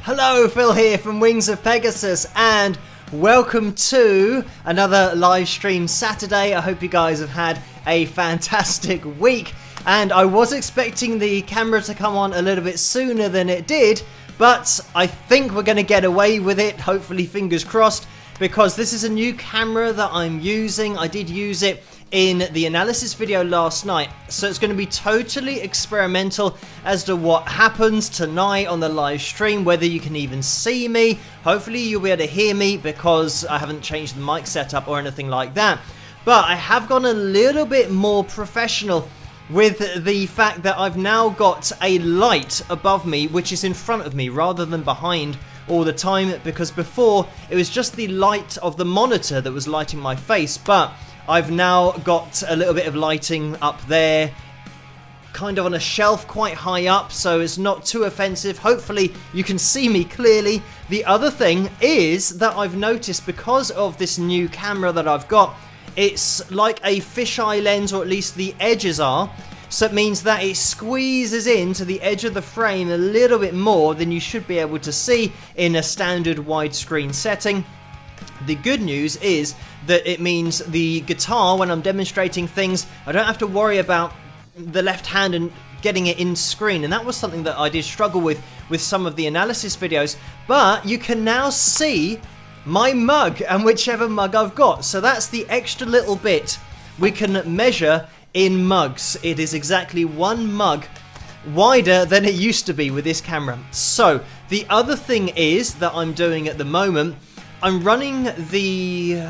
Hello, Phil here from Wings of Pegasus, and welcome to another live stream Saturday. I hope you guys have had a fantastic week, and I was expecting the camera to come on a little bit sooner than it did, but I think we're going to get away with it, hopefully fingers crossed, because this is a new camera that I'm using. I did use it in the analysis video last night, so it's going to be totally experimental as to what happens tonight on the live stream, whether you can even see me. Hopefully you'll be able to hear me because I haven't changed the mic setup or anything like that, but I have gone a little bit more professional with the fact that I've now got a light above me which is in front of me rather than behind all the time, because before it was just the light of the monitor that was lighting my face, but I've now got a little bit of lighting up there, kind of on a shelf quite high up, so it's not too offensive. Hopefully you can see me clearly. The other thing is that I've noticed, because of this new camera that I've got, it's like a fisheye lens, or at least the edges are, so it means that it squeezes into the edge of the frame a little bit more than you should be able to see in a standard widescreen setting. The good news is that it means the guitar, when I'm demonstrating things, I don't have to worry about the left hand and getting it in screen, and that was something that I did struggle with some of the analysis videos. But you can now see my mug and whichever mug I've got, so that's the extra little bit we can measure in mugs. It is exactly one mug wider than it used to be with this camera. So the other thing is that I'm doing at the moment, I'm running the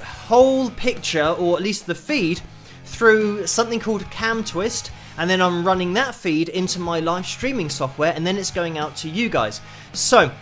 whole picture, or at least the feed, through something called Cam Twist, and then I'm running that feed into my live streaming software, and then it's going out to you guys. So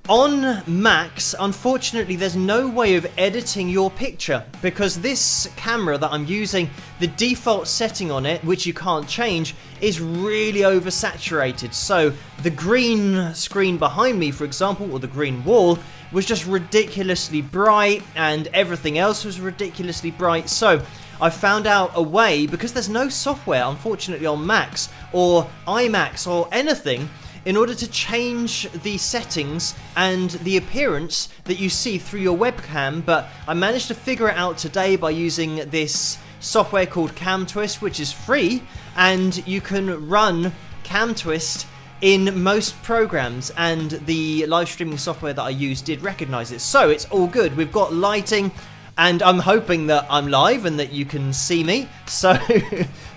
on Macs, unfortunately, there's no way of editing your picture, because this camera that I'm using, the default setting on it, which you can't change, is really oversaturated. So the green screen behind me, for example, or the green wall, was just ridiculously bright, and everything else was ridiculously bright. So I found out a way, because there's no software, unfortunately, on Macs or iMacs or anything, in order to change the settings and the appearance that you see through your webcam. But I managed to figure it out today by using this software called Cam Twist, which is free, and you can run Cam Twist in most programs, and the live streaming software that I used did recognize it, so it's all good. We've got lighting, and I'm hoping that I'm live and that you can see me, so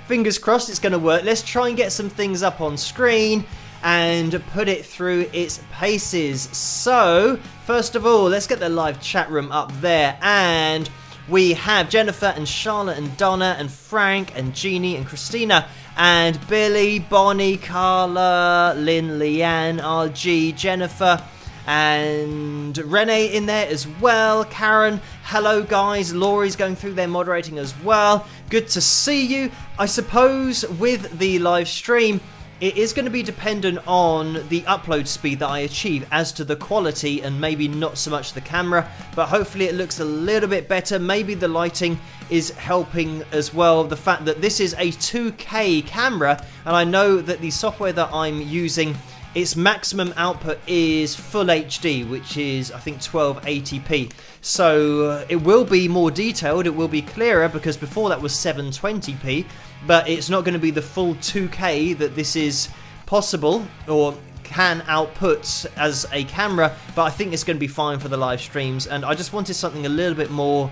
fingers crossed it's going to work. Let's try and get some things up on screen and put it through its paces. So first of all, let's get the live chat room up there, and we have Jennifer and Charlotte and Donna and Frank and Jeannie and Christina and Billy, Bonnie, Carla, Lynn, Leanne, RG, Jennifer, and Renee in there as well. Karen, hello guys. Laurie's going through there moderating as well. Good to see you. I suppose with the live stream, it is going to be dependent on the upload speed that I achieve as to the quality, and maybe not so much the camera, but hopefully it looks a little bit better. Maybe the lighting is helping as well. The fact that this is a 2K camera, and I know that the software that I'm using, its maximum output is full HD, which is I think 1280p. So it will be more detailed, it will be clearer, because before that was 720p, but it's not going to be the full 2K that this is possible or can output as a camera, but I think it's going to be fine for the live streams. And I just wanted something a little bit more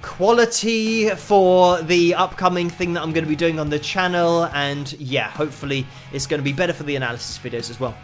quality for the upcoming thing that I'm going to be doing on the channel, and yeah, hopefully it's going to be better for the analysis videos as well.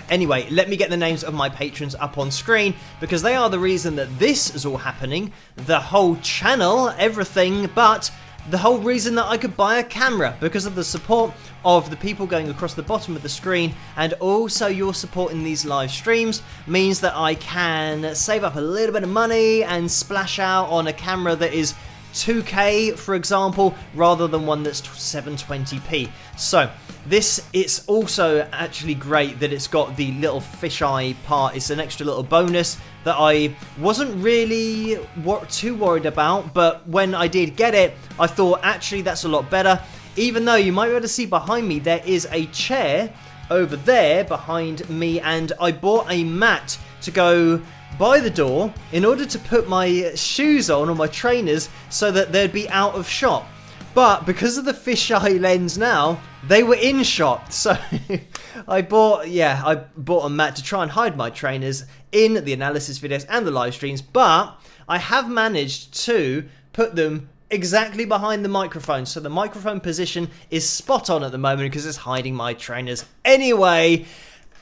Anyway, let me get the names of my patrons up on screen, because they are the reason that this is all happening, the whole channel, everything, but the whole reason that I could buy a camera, because of the support of the people going across the bottom of the screen, and also your support in these live streams means that I can save up a little bit of money and splash out on a camera that is 2K, for example, rather than one that's 720p. So this, it's also actually great that it's got the little fisheye part. It's an extra little bonus that I wasn't really too worried about, but when I did get it, I thought actually that's a lot better. Even though you might be able to see behind me, there is a chair over there behind me, and I bought a mat to go by the door in order to put my shoes on, or my trainers, so that they'd be out of shot. But because of the fisheye lens now, they were in shot. So I bought a mat to try and hide my trainers in the analysis videos and the live streams. But I have managed to put them exactly behind the microphone. So the microphone position is spot on at the moment because it's hiding my trainers. Anyway,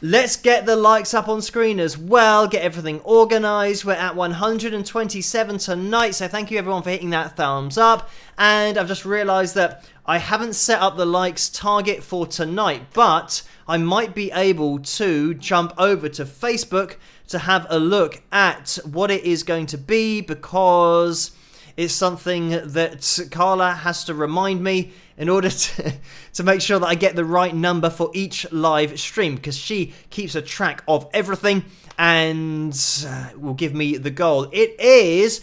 let's get the likes up on screen as well, get everything organized. We're at 127 tonight, so thank you everyone for hitting that thumbs up. And I've just realized that I haven't set up the likes target for tonight, but I might be able to jump over to Facebook to have a look at what it is going to be, because it's something that Carla has to remind me in order to make sure that I get the right number for each live stream, because she keeps a track of everything and will give me the goal. It is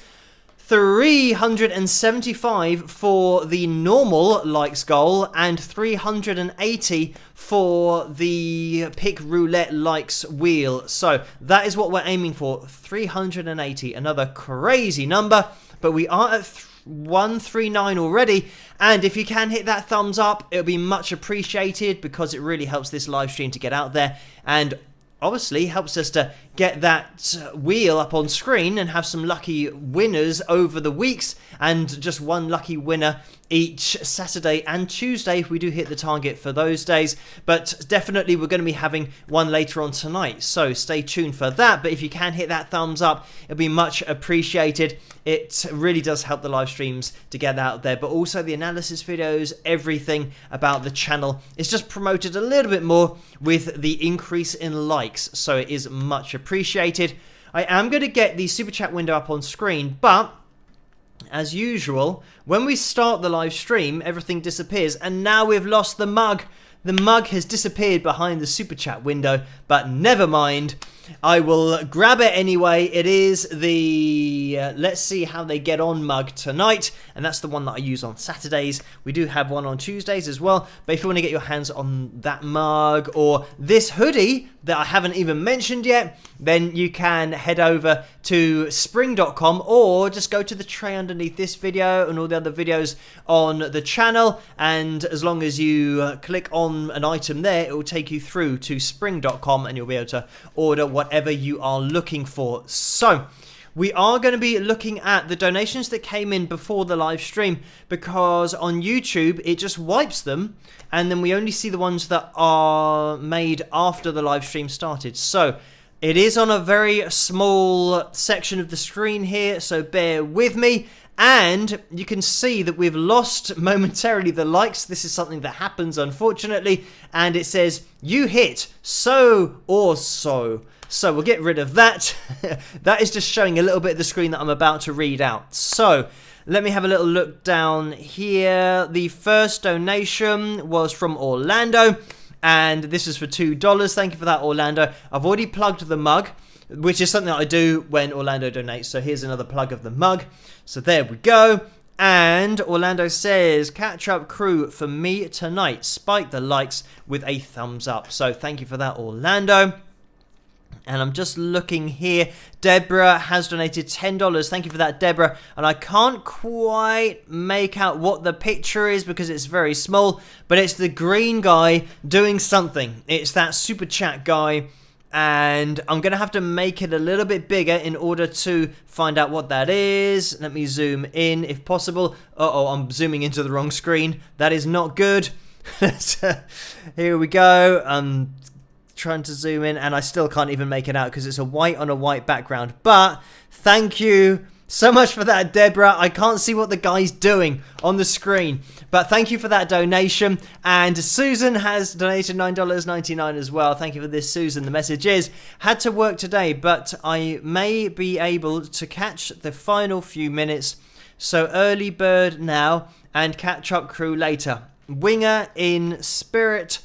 375 for the normal likes goal and 380 for the pick roulette likes wheel. So that is what we're aiming for, 380, another crazy number, but we are at 139 already, and if you can hit that thumbs up, it'll be much appreciated, because it really helps this live stream to get out there, and obviously helps us to get that wheel up on screen and have some lucky winners over the weeks, and just one lucky winner each Saturday and Tuesday if we do hit the target for those days. But definitely we're going to be having one later on tonight, so stay tuned for that. But if you can hit that thumbs up, it'll be much appreciated. It really does help the live streams to get out there, but also the analysis videos, everything about the channel is just promoted a little bit more with the increase in likes, so it is much appreciated. I am going to get the super chat window up on screen, but as usual, when we start the live stream, everything disappears, and now we've lost the mug. The mug has disappeared behind the super chat window, but never mind. I will grab it anyway. It is the Let's See How They Get On mug tonight, and that's the one that I use on Saturdays. We do have one on Tuesdays as well, but if you want to get your hands on that mug or this hoodie that I haven't even mentioned yet, then you can head over to spring.com or just go to the tray underneath this video and all the other videos on the channel, and as long as you click on an item there, it will take you through to spring.com and you'll be able to order whatever you are looking for. So we are going to be looking at the donations that came in before the live stream, because on YouTube it just wipes them and then we only see the ones that are made after the live stream started. So it is on a very small section of the screen here, so bear with me. And you can see that we've lost momentarily the likes. This is something that happens, unfortunately. And it says, you hit so or so. So we'll get rid of that. That is just showing a little bit of the screen that I'm about to read out. So let me have a little look down here. The first donation was from Orlando, and this is for $2. Thank you for that, Orlando. I've already plugged the mug, which is something that I do when Orlando donates. So here's another plug of the mug. So there we go. And Orlando says, catch up crew for me tonight. Spike the likes with a thumbs up. So thank you for that, Orlando. And I'm just looking here. Deborah has donated $10. Thank you for that, Deborah. And I can't quite make out what the picture is because it's very small, but it's the green guy doing something. It's that super chat guy. And I'm going to have to make it a little bit bigger in order to find out what that is. Let me zoom in if possible. Uh-oh, I'm zooming into the wrong screen. That is not good. Here we go. I'm trying to zoom in and I still can't even make it out because it's a white on a white background. But thank you so much for that, Deborah. I can't see what the guy's doing on the screen, but thank you for that donation. And Susan has donated $9.99 as well. Thank you for this, Susan. The message is, had to work today, but I may be able to catch the final few minutes. So early bird now and catch up crew later. Winger in spirit.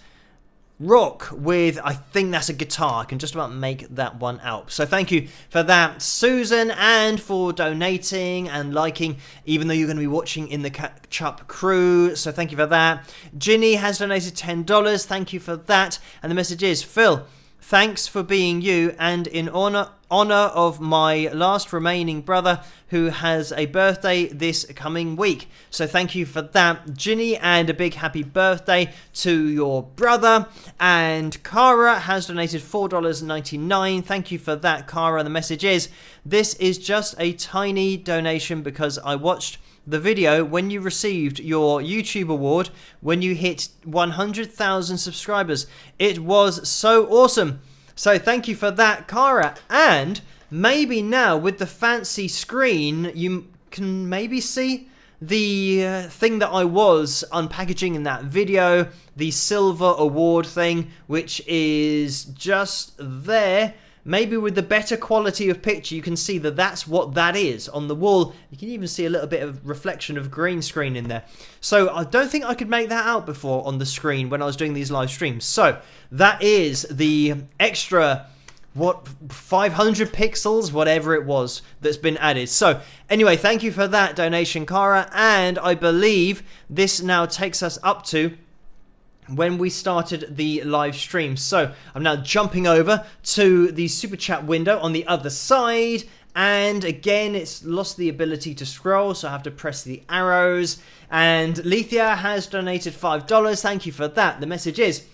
Rock with, I think that's a guitar. I can just about make that one out. So thank you for that, Susan, and for donating and liking, even though you're going to be watching in the catch-up crew. So thank you for that. Ginny has donated $10. Thank you for that. And the message is, Phil, thanks for being you, and in honor of my last remaining brother who has a birthday this coming week. So thank you for that, Ginny, and a big happy birthday to your brother. And Cara has donated $4.99. Thank you for that, Cara. The message is, this is just a tiny donation because I watched the video when you received your YouTube award when you hit 100,000 subscribers. It was so awesome. So thank you for that, Cara. And maybe now with the fancy screen, you can maybe see the thing that I was unpackaging in that video, the silver award thing, which is just there. Maybe with the better quality of picture, you can see that that's what that is on the wall. You can even see a little bit of reflection of green screen in there. So I don't think I could make that out before on the screen when I was doing these live streams. So that is the extra, 500 pixels, whatever it was, that's been added. So anyway, thank you for that donation, Cara. And I believe this now takes us up to when we started the live stream. So I'm now jumping over to the super chat window on the other side, and again it's lost the ability to scroll, so I have to press the arrows. And Lethia has donated $5. Thank you for that. The message is,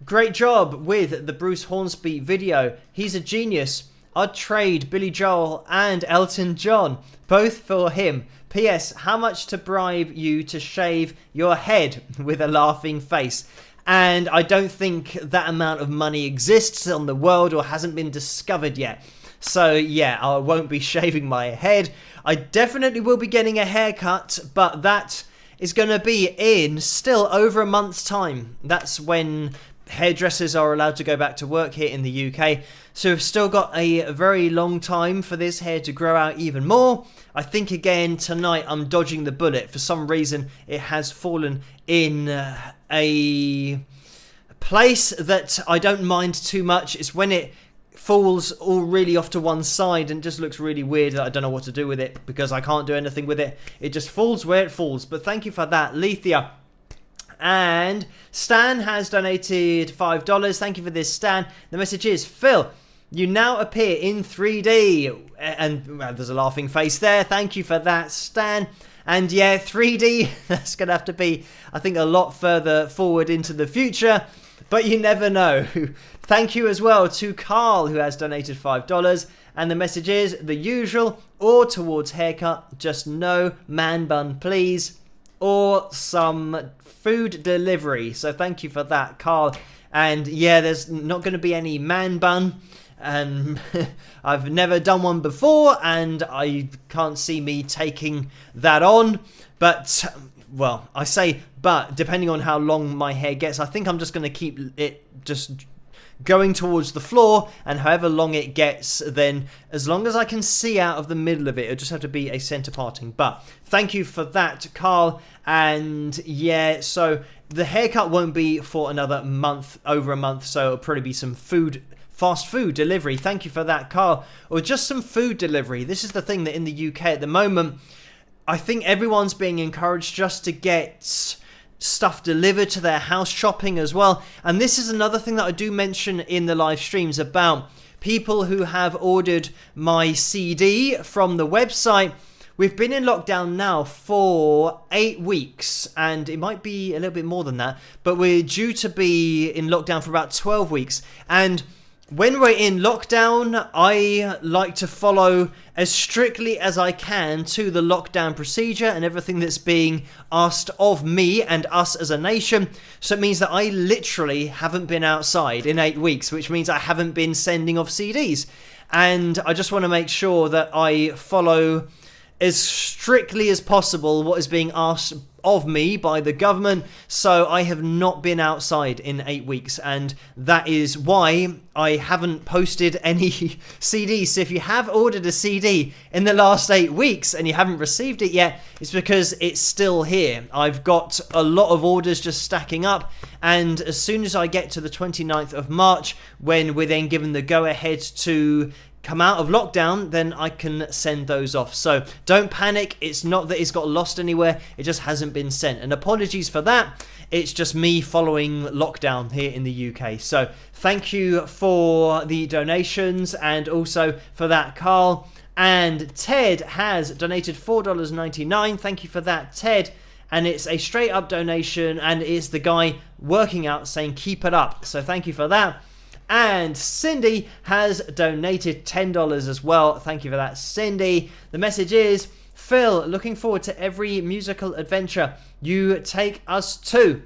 great job with the Bruce Hornsby video. He's a genius. I'd trade Billy Joel and Elton John, both for him. P.S. How much to bribe you to shave your head, with a laughing face? And I don't think that amount of money exists on the world or hasn't been discovered yet. So yeah, I won't be shaving my head. I definitely will be getting a haircut, but that is going to be in still over a month's time. That's when hairdressers are allowed to go back to work here in the UK. So we've still got a very long time for this hair to grow out even more. I think again tonight I'm dodging the bullet. For some reason it has fallen in a place that I don't mind too much. It's when it falls all really off to one side and just looks really weird that I don't know what to do with it because I can't do anything with it. It just falls where it falls. But thank you for that, Lethia. And Stan has donated $5. Thank you for this, Stan. The message is, Phil, you now appear in 3D. And well, there's a laughing face there. Thank you for that, Stan. And yeah, 3D, that's going to have to be, I think, a lot further forward into the future. But you never know. Thank you as well to Carl, who has donated $5. And the message is, the usual, or towards haircut, just no man bun, please. Or some food delivery. So thank you for that, Carl. And yeah, there's not going to be any man bun. I've never done one before, and I can't see me taking that on. But, well, I say but, depending on how long my hair gets, I think I'm just going to keep it just going towards the floor, and however long it gets, then as long as I can see out of the middle of it, it'll just have to be a center parting. But thank you for that, Carl. And yeah, so the haircut won't be for another month, over a month, so it'll probably be some fast food delivery. Thank you for that, Carl. Or just some food delivery. This is the thing that in the UK at the moment, I think everyone's being encouraged just to get stuff delivered to their house, shopping as well. And this is another thing that I do mention in the live streams about people who have ordered my CD from the website. We've been in lockdown now for 8 weeks, and it might be a little bit more than that, but we're due to be in lockdown for about 12 weeks. And when we're in lockdown, I like to follow as strictly as I can to the lockdown procedure and everything that's being asked of me and us as a nation. So it means that I literally haven't been outside in 8 weeks, which means I haven't been sending off CDs. And I just want to make sure that I follow as strictly as possible what is being asked of me by the government, so I have not been outside in 8 weeks, and that is why I haven't posted any CDs. So if you have ordered a CD in the last 8 weeks and you haven't received it yet, it's because it's still here. I've got a lot of orders just stacking up, and as soon as I get to the 29th of March, when we're then given the go-ahead to come out of lockdown, then I can send those off. So don't panic. It's not that it's got lost anywhere. It just hasn't been sent. And apologies for that. It's just me following lockdown here in the UK. So thank you for the donations, and also for that, Carl. And Ted has donated $4.99. Thank you for that, Ted. And it's a straight up donation, and it's the guy working out saying keep it up. So thank you for that. And Cindy has donated $10 as well. Thank you for that, Cindy. The message is, Phil, looking forward to every musical adventure you take us to,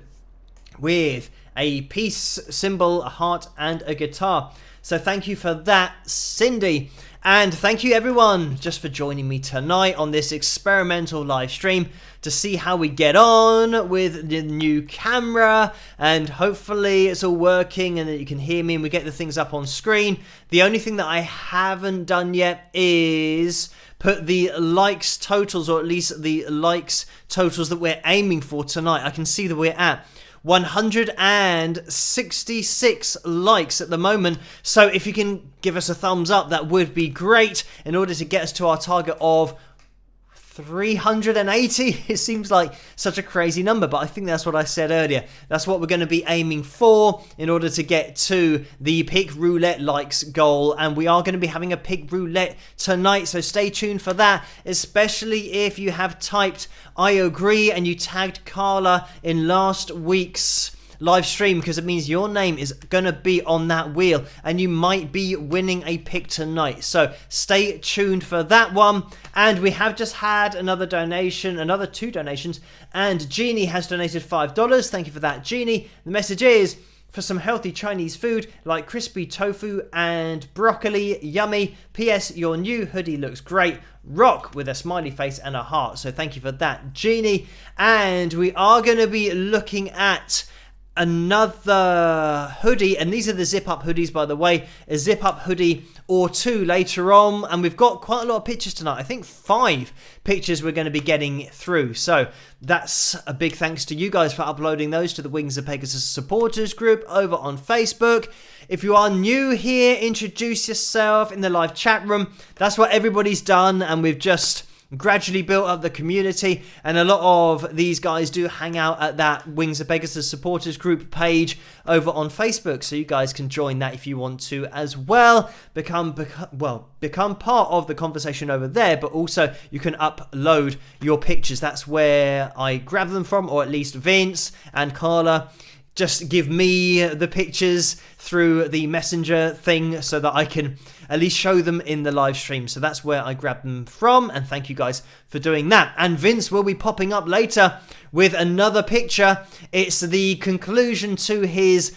with a peace symbol, a heart, and a guitar. So thank you for that, Cindy. And thank you everyone just for joining me tonight on this experimental live stream to see how we get on with the new camera, and hopefully it's all working and that you can hear me and we get the things up on screen. The only thing that I haven't done yet is put the likes totals, or at least the likes totals that we're aiming for tonight. I can see that we're at 166 likes at the moment, so if you can give us a thumbs up, that would be great in order to get us to our target of 380. It seems like such a crazy number, but I think that's what I said earlier. That's what we're going to be aiming for in order to get to the pick roulette likes goal, and we are going to be having a pick roulette tonight, so stay tuned for that, especially if you have typed I agree and you tagged Carla in last week's live stream, because it means your name is gonna be on that wheel and you might be winning a pick tonight. So stay tuned for that one. And we have just had another donation, another 2 donations, and Jeannie has donated $5. Thank you for that, Jeannie. The message is, for some healthy Chinese food like crispy tofu and broccoli, yummy. PS, your new hoodie looks great. Rock, with a smiley face and a heart. So thank you for that, Jeannie. And we are going to be looking at another hoodie, and these are the zip up hoodies, by the way, a zip up hoodie or 2 later on, and we've got quite a lot of pictures tonight. I think 5 pictures we're going to be getting through, so that's a big thanks to you guys for uploading those to the Wings of Pegasus supporters group over on Facebook. If you are new here, introduce yourself in the live chat room. That's what everybody's done, and we've just gradually built up the community, and a lot of these guys do hang out at that Wings of Pegasus supporters group page over on Facebook, so you guys can join that if you want to as well. Become part of the conversation over there, but also you can upload your pictures. That's where I grab them from, or at least Vince and Carla just give me the pictures through the messenger thing so that I can at least show them in the live stream. So that's where I grab them from, and thank you guys for doing that. And Vince will be popping up later with another picture. It's the conclusion to his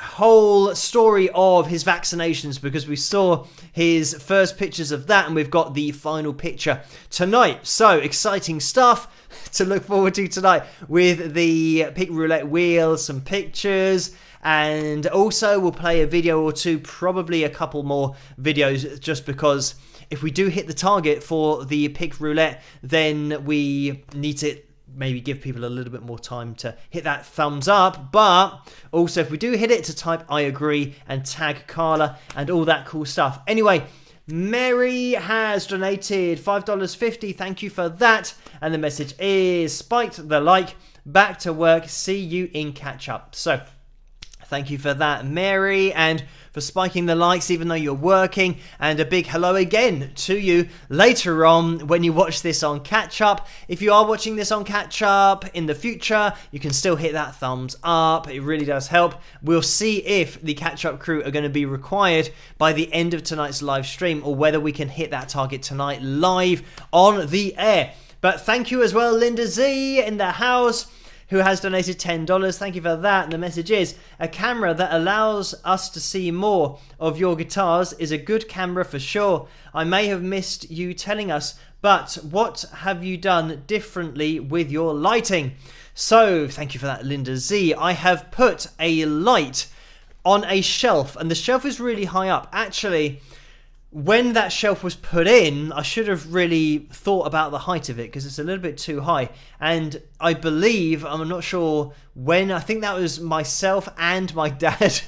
whole story of his vaccinations, because we saw his first pictures of that and we've got the final picture tonight. So exciting stuff to look forward to tonight with the pick roulette wheel, some pictures, and also we'll play a video or 2, probably a couple more videos, just because if we do hit the target for the pick roulette, then we need to maybe give people a little bit more time to hit that thumbs up. But also, if we do hit it, to type I agree and tag Carla and all that cool stuff. Anyway, Mary has donated $5.50. Thank you for that. And the message is, spiked the like, back to work, see you in catch up. So thank you for that, Mary, and for spiking the likes even though you're working, and a big hello again to you later on when you watch this on catch up. If you are watching this on catch up in the future, you can still hit that thumbs up. It really does help. We'll see if the catch up crew are going to be required by the end of tonight's live stream, or whether we can hit that target tonight live on the air. But thank you as well, Linda Z in the house. who has donated $10. Thank you for that. And the message is, a camera that allows us to see more of your guitars is a good camera for sure. I may have missed you telling us, but what have you done differently with your lighting? So, thank you for that, Linda Z. I have put a light on a shelf, and the shelf is really high up. Actually, when that shelf was put in, I should have really thought about the height of it because it's a little bit too high. And I believe, I'm not sure when, I think that was myself and my dad.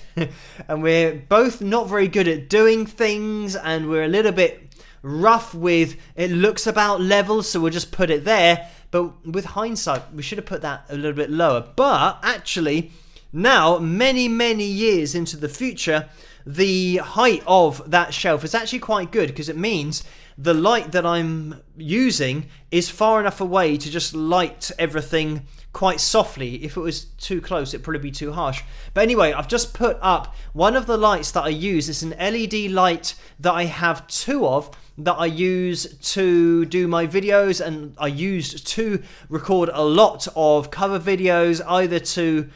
And we're both not very good at doing things, and we're a little bit rough with, it looks about level, so we'll just put it there. But with hindsight, we should have put that a little bit lower. But actually, now, many years into the future, the height of that shelf is actually quite good, because it means the light that I'm using is far enough away to just light everything quite softly. If it was too close, it'd probably be too harsh. But anyway, I've just put up one of the lights that I use. It's an LED light that I have two of, that I use to do my videos, and I used to record a lot of cover videos, either to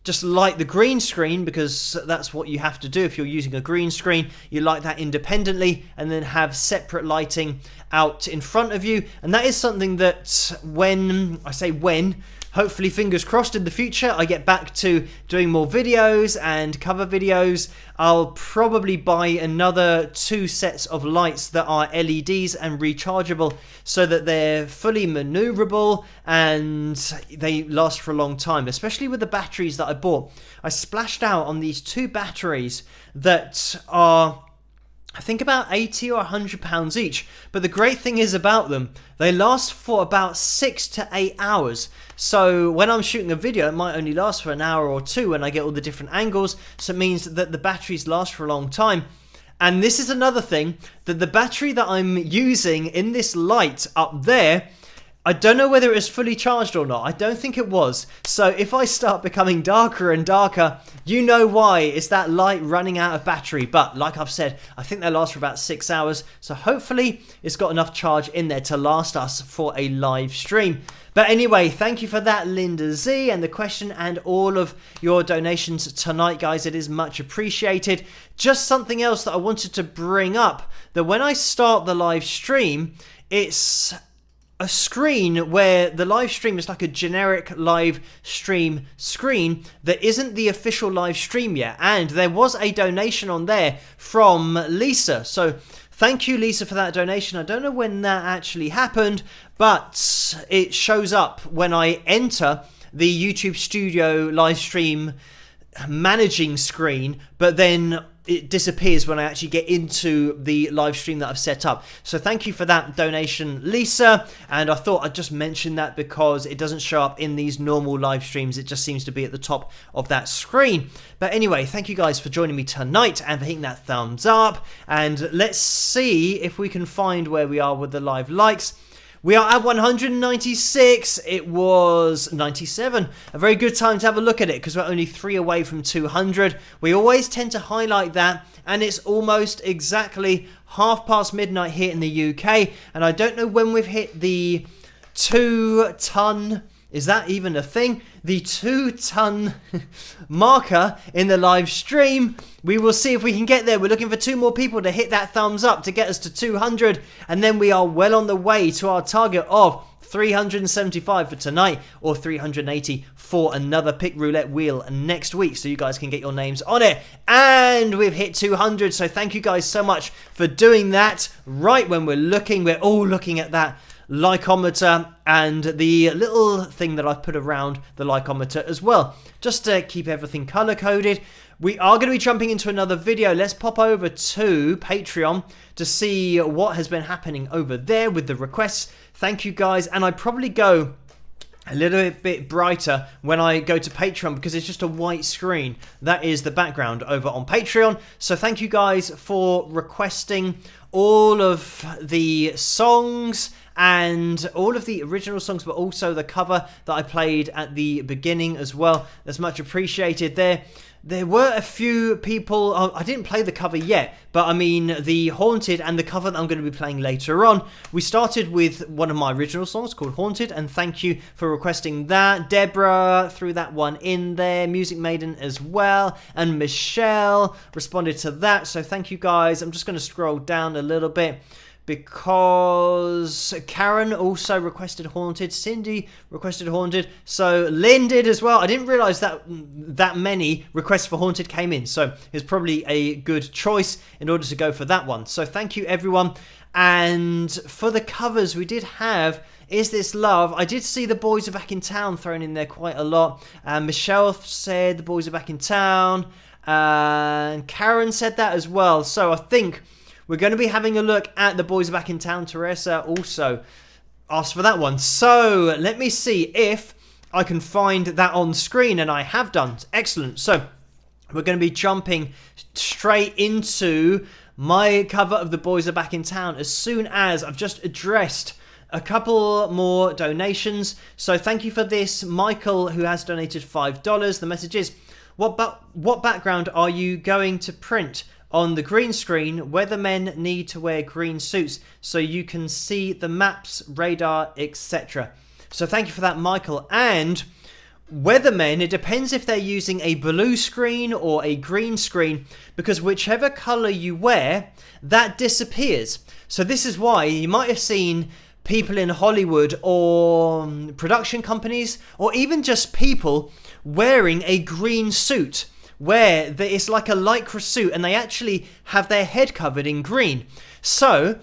just light the green screen, because that's what you have to do if you're using a green screen. You light that independently and then have separate lighting out in front of you. And that is something that when, I say when, hopefully fingers crossed in the future, I get back to doing more videos and cover videos, I'll probably buy another 2 sets of lights that are LEDs and rechargeable, so that they're fully maneuverable and they last for a long time, especially with the batteries that I bought. I splashed out on these 2 batteries that are, I think, about 80 or 100 pounds each. But the great thing is about them, they last for about 6 to 8 hours. So when I'm shooting a video, it might only last for an hour or 2 when I get all the different angles. So it means that the batteries last for a long time. And this is another thing, that the battery that I'm using in this light up there, I don't know whether it was fully charged or not. I don't think it was. So if I start becoming darker and darker, you know why. It's that light running out of battery. But like I've said, I think they last for about 6 hours. So hopefully it's got enough charge in there to last us for a live stream. But anyway, thank you for that, Linda Z, and the question and all of your donations tonight, guys. It is much appreciated. Just something else that I wanted to bring up, that when I start the live stream, it's a screen where the live stream is like a generic live stream screen that isn't the official live stream yet. And there was a donation on there from Lisa. So thank you, Lisa, for that donation. I don't know when that actually happened, but it shows up when I enter the YouTube Studio live stream managing screen, but then it disappears when I actually get into the live stream that I've set up. So thank you for that donation, Lisa. And I thought I'd just mention that because it doesn't show up in these normal live streams. It just seems to be at the top of that screen. But anyway, thank you guys for joining me tonight and for hitting that thumbs up. And let's see if we can find where we are with the live likes. We are at 196. It was 97. A very good time to have a look at it, because we're only 3 away from 200. We always tend to highlight that, and it's almost exactly midnight here in the UK. And I don't know when we've hit the 2-ton, is that even a thing? The 2-ton marker in the live stream. We will see if we can get there. We're looking for 2 more people to hit that thumbs up to get us to 200. And then we are well on the way to our target of 375 for tonight, or 380 for another pick roulette wheel next week, so you guys can get your names on it. And we've hit 200, so thank you guys so much for doing that. Right when we're all looking at that likeometer and the little thing that I've put around the likeometer as well, just to keep everything color coded. We are going to be jumping into another video. Let's pop over to Patreon to see what has been happening over there with the requests. Thank you guys. And I probably go a little bit brighter when I go to Patreon, because it's just a white screen. That is the background over on Patreon. So thank you guys for requesting all of the songs and all of the original songs, but also the cover that I played at the beginning as well. That's much appreciated there. there were a few people, I didn't play the cover yet, but I mean the Haunted and the cover that I'm going to be playing later on. We started with one of my original songs called Haunted, and thank you for requesting that. Deborah threw that one in there, Music Maiden as well, and Michelle responded to that, so thank you guys. I'm just going to scroll down a little bit, because Karen also requested Haunted, Cindy requested Haunted, so Lynn did as well. I didn't realise that many requests for Haunted came in, so it's probably a good choice in order to go for that one. So thank you everyone. And for the covers we did have Is This Love. I did see The Boys Are Back in Town thrown in there quite a lot. Michelle said The Boys Are Back in Town, and Karen said that as well. So I think we're going to be having a look at The Boys Are Back in Town. Teresa also asked for that one. So let me see if I can find that on screen, and I have done. Excellent. So we're going to be jumping straight into my cover of The Boys Are Back in Town as soon as I've just addressed a couple more donations. So thank you for this, Michael, who has donated $5. The message is, what background are you going to print on the green screen? Weathermen need to wear green suits so you can see the maps, radar, etc. So thank you for that, Michael. And weathermen, it depends if they're using a blue screen or a green screen, because whichever colour you wear, that disappears. So this is why you might have seen people in Hollywood or production companies, or even just people wearing a green suit, where it's like a lycra suit and they actually have their head covered in green. So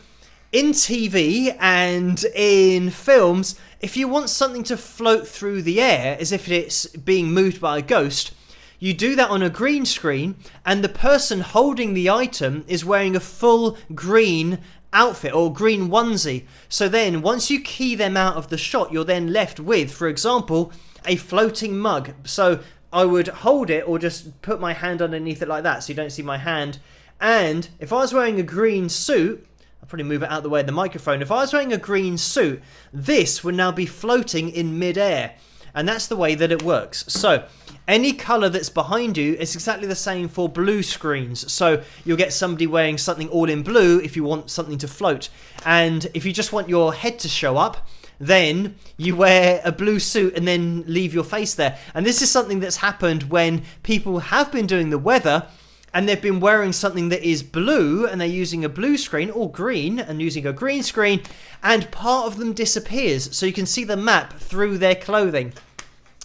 in TV and in films, if you want something to float through the air as if it's being moved by a ghost, you do that on a green screen, and the person holding the item is wearing a full green outfit or green onesie. So then once you key them out of the shot, you're then left with, for example, a floating mug. So I would hold it or just put my hand underneath it like that so you don't see my hand. And if I was wearing a green suit, I'll probably move it out of the way of the microphone. If I was wearing a green suit, this would now be floating in mid-air. And that's the way that it works. So any colour that's behind you is exactly the same for blue screens. So you'll get somebody wearing something all in blue if you want something to float. And if you just want your head to show up, then you wear a blue suit and then leave your face there. And this is something that's happened when people have been doing the weather and they've been wearing something that is blue and they're using a blue screen, or green and using a green screen, and part of them disappears so you can see the map through their clothing.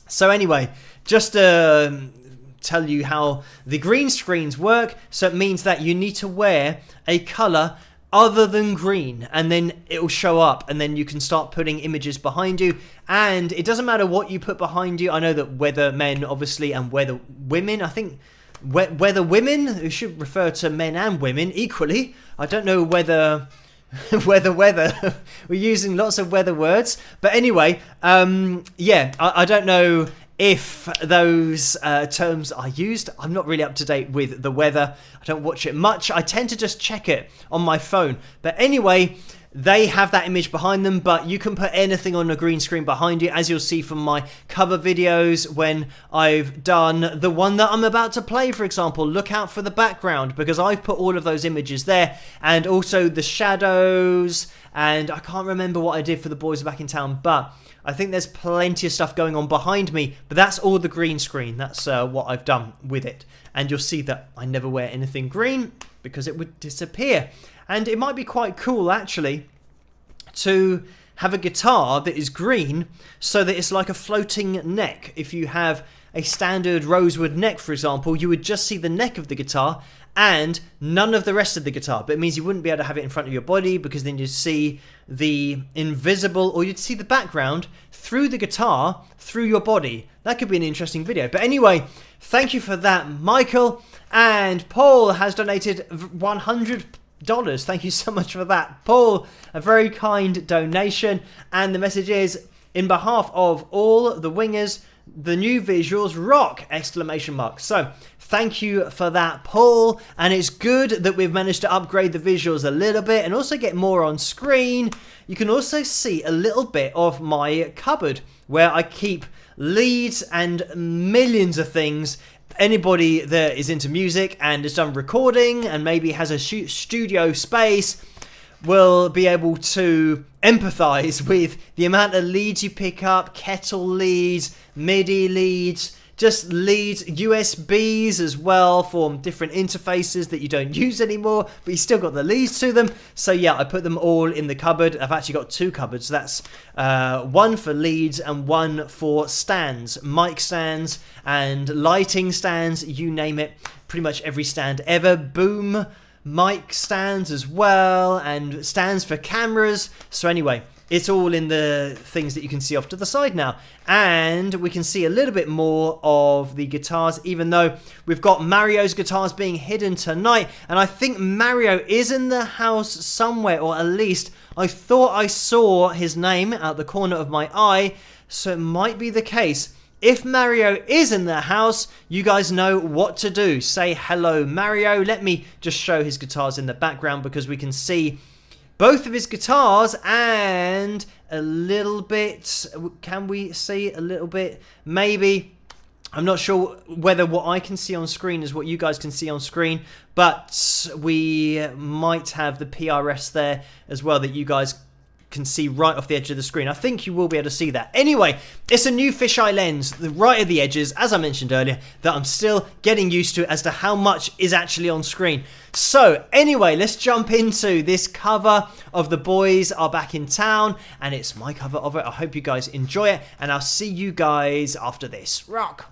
So anyway, just to tell you how the green screens work, so it means that you need to wear a colour other than green, and then it will show up, and then you can start putting images behind you. And it doesn't matter what you put behind you. I know that weather men, obviously, and weather women, I think weather women, who should refer to men and women equally. I don't know whether weather we're using lots of weather words, but anyway, yeah, I don't know if those terms are used. I'm not really up to date with the weather. I don't watch it much. I tend to just check it on my phone. But anyway, they have that image behind them, but you can put anything on a green screen behind you, as you'll see from my cover videos when I've done the one that I'm about to play, for example. Look out for the background, because I've put all of those images there, and also the shadows, and I can't remember what I did for The Boys Are Back in Town, but I think there's plenty of stuff going on behind me, but that's all the green screen. That's what I've done with it. And you'll see that I never wear anything green because it would disappear. And it might be quite cool, actually, to have a guitar that is green so that it's like a floating neck. If you have a standard rosewood neck, for example, you would just see the neck of the guitar and none of the rest of the guitar. But it means you wouldn't be able to have it in front of your body, because then you'd see the invisible, or you'd see the background through the guitar, through your body. That could be an interesting video. But anyway, thank you for that, Michael. And Paul has donated $100. Thank you so much for that, Paul. A very kind donation. And the message is, in behalf of all the wingers, the new visuals rock! Exclamation mark. So thank you for that, Paul. And it's good that we've managed to upgrade the visuals a little bit and also get more on screen. You can also see a little bit of my cupboard where I keep leads and millions of things anybody that is into music and has done recording and maybe has a studio space will be able to empathize with the amount of leads you pick up, kettle leads, MIDI leads, just leads, USBs as well for different interfaces that you don't use anymore, but you still got the leads to them. So yeah, I put them all in the cupboard. I've actually got 2 cupboards. That's one for leads and one for stands, mic stands and lighting stands, you name it. Pretty much every stand ever. Boom mic stands as well, and stands for cameras. So anyway, it's all in the things that you can see off to the side now. And we can see a little bit more of the guitars, even though we've got Mario's guitars being hidden tonight. And I think Mario is in the house somewhere, or at least I thought I saw his name out the corner of my eye. So it might be the case. If Mario is in the house, you guys know what to do. Say hello, Mario. Let me just show his guitars in the background because we can see both of his guitars and a little bit. Can we see a little bit? Maybe. I'm not sure whether what I can see on screen is what you guys can see on screen, but we might have the PRS there as well that you guys can see right off the edge of the screen. I think you will be able to see that. Anyway, it's a new fisheye lens, right at the edges, as I mentioned earlier, that I'm still getting used to as to how much is actually on screen. So anyway, let's jump into this cover of The Boys Are Back in Town, and it's my cover of it. I hope you guys enjoy it, and I'll see you guys after this. Rock!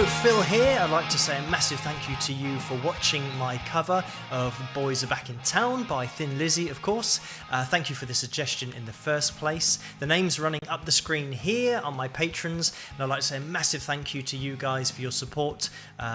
Phil here. I'd like to say a massive thank you to you for watching my cover of Boys Are Back in Town by Thin Lizzy, of course. Thank you for the suggestion in the first place. The names running up the screen here are my patrons, and I'd like to say a massive thank you to you guys for your support,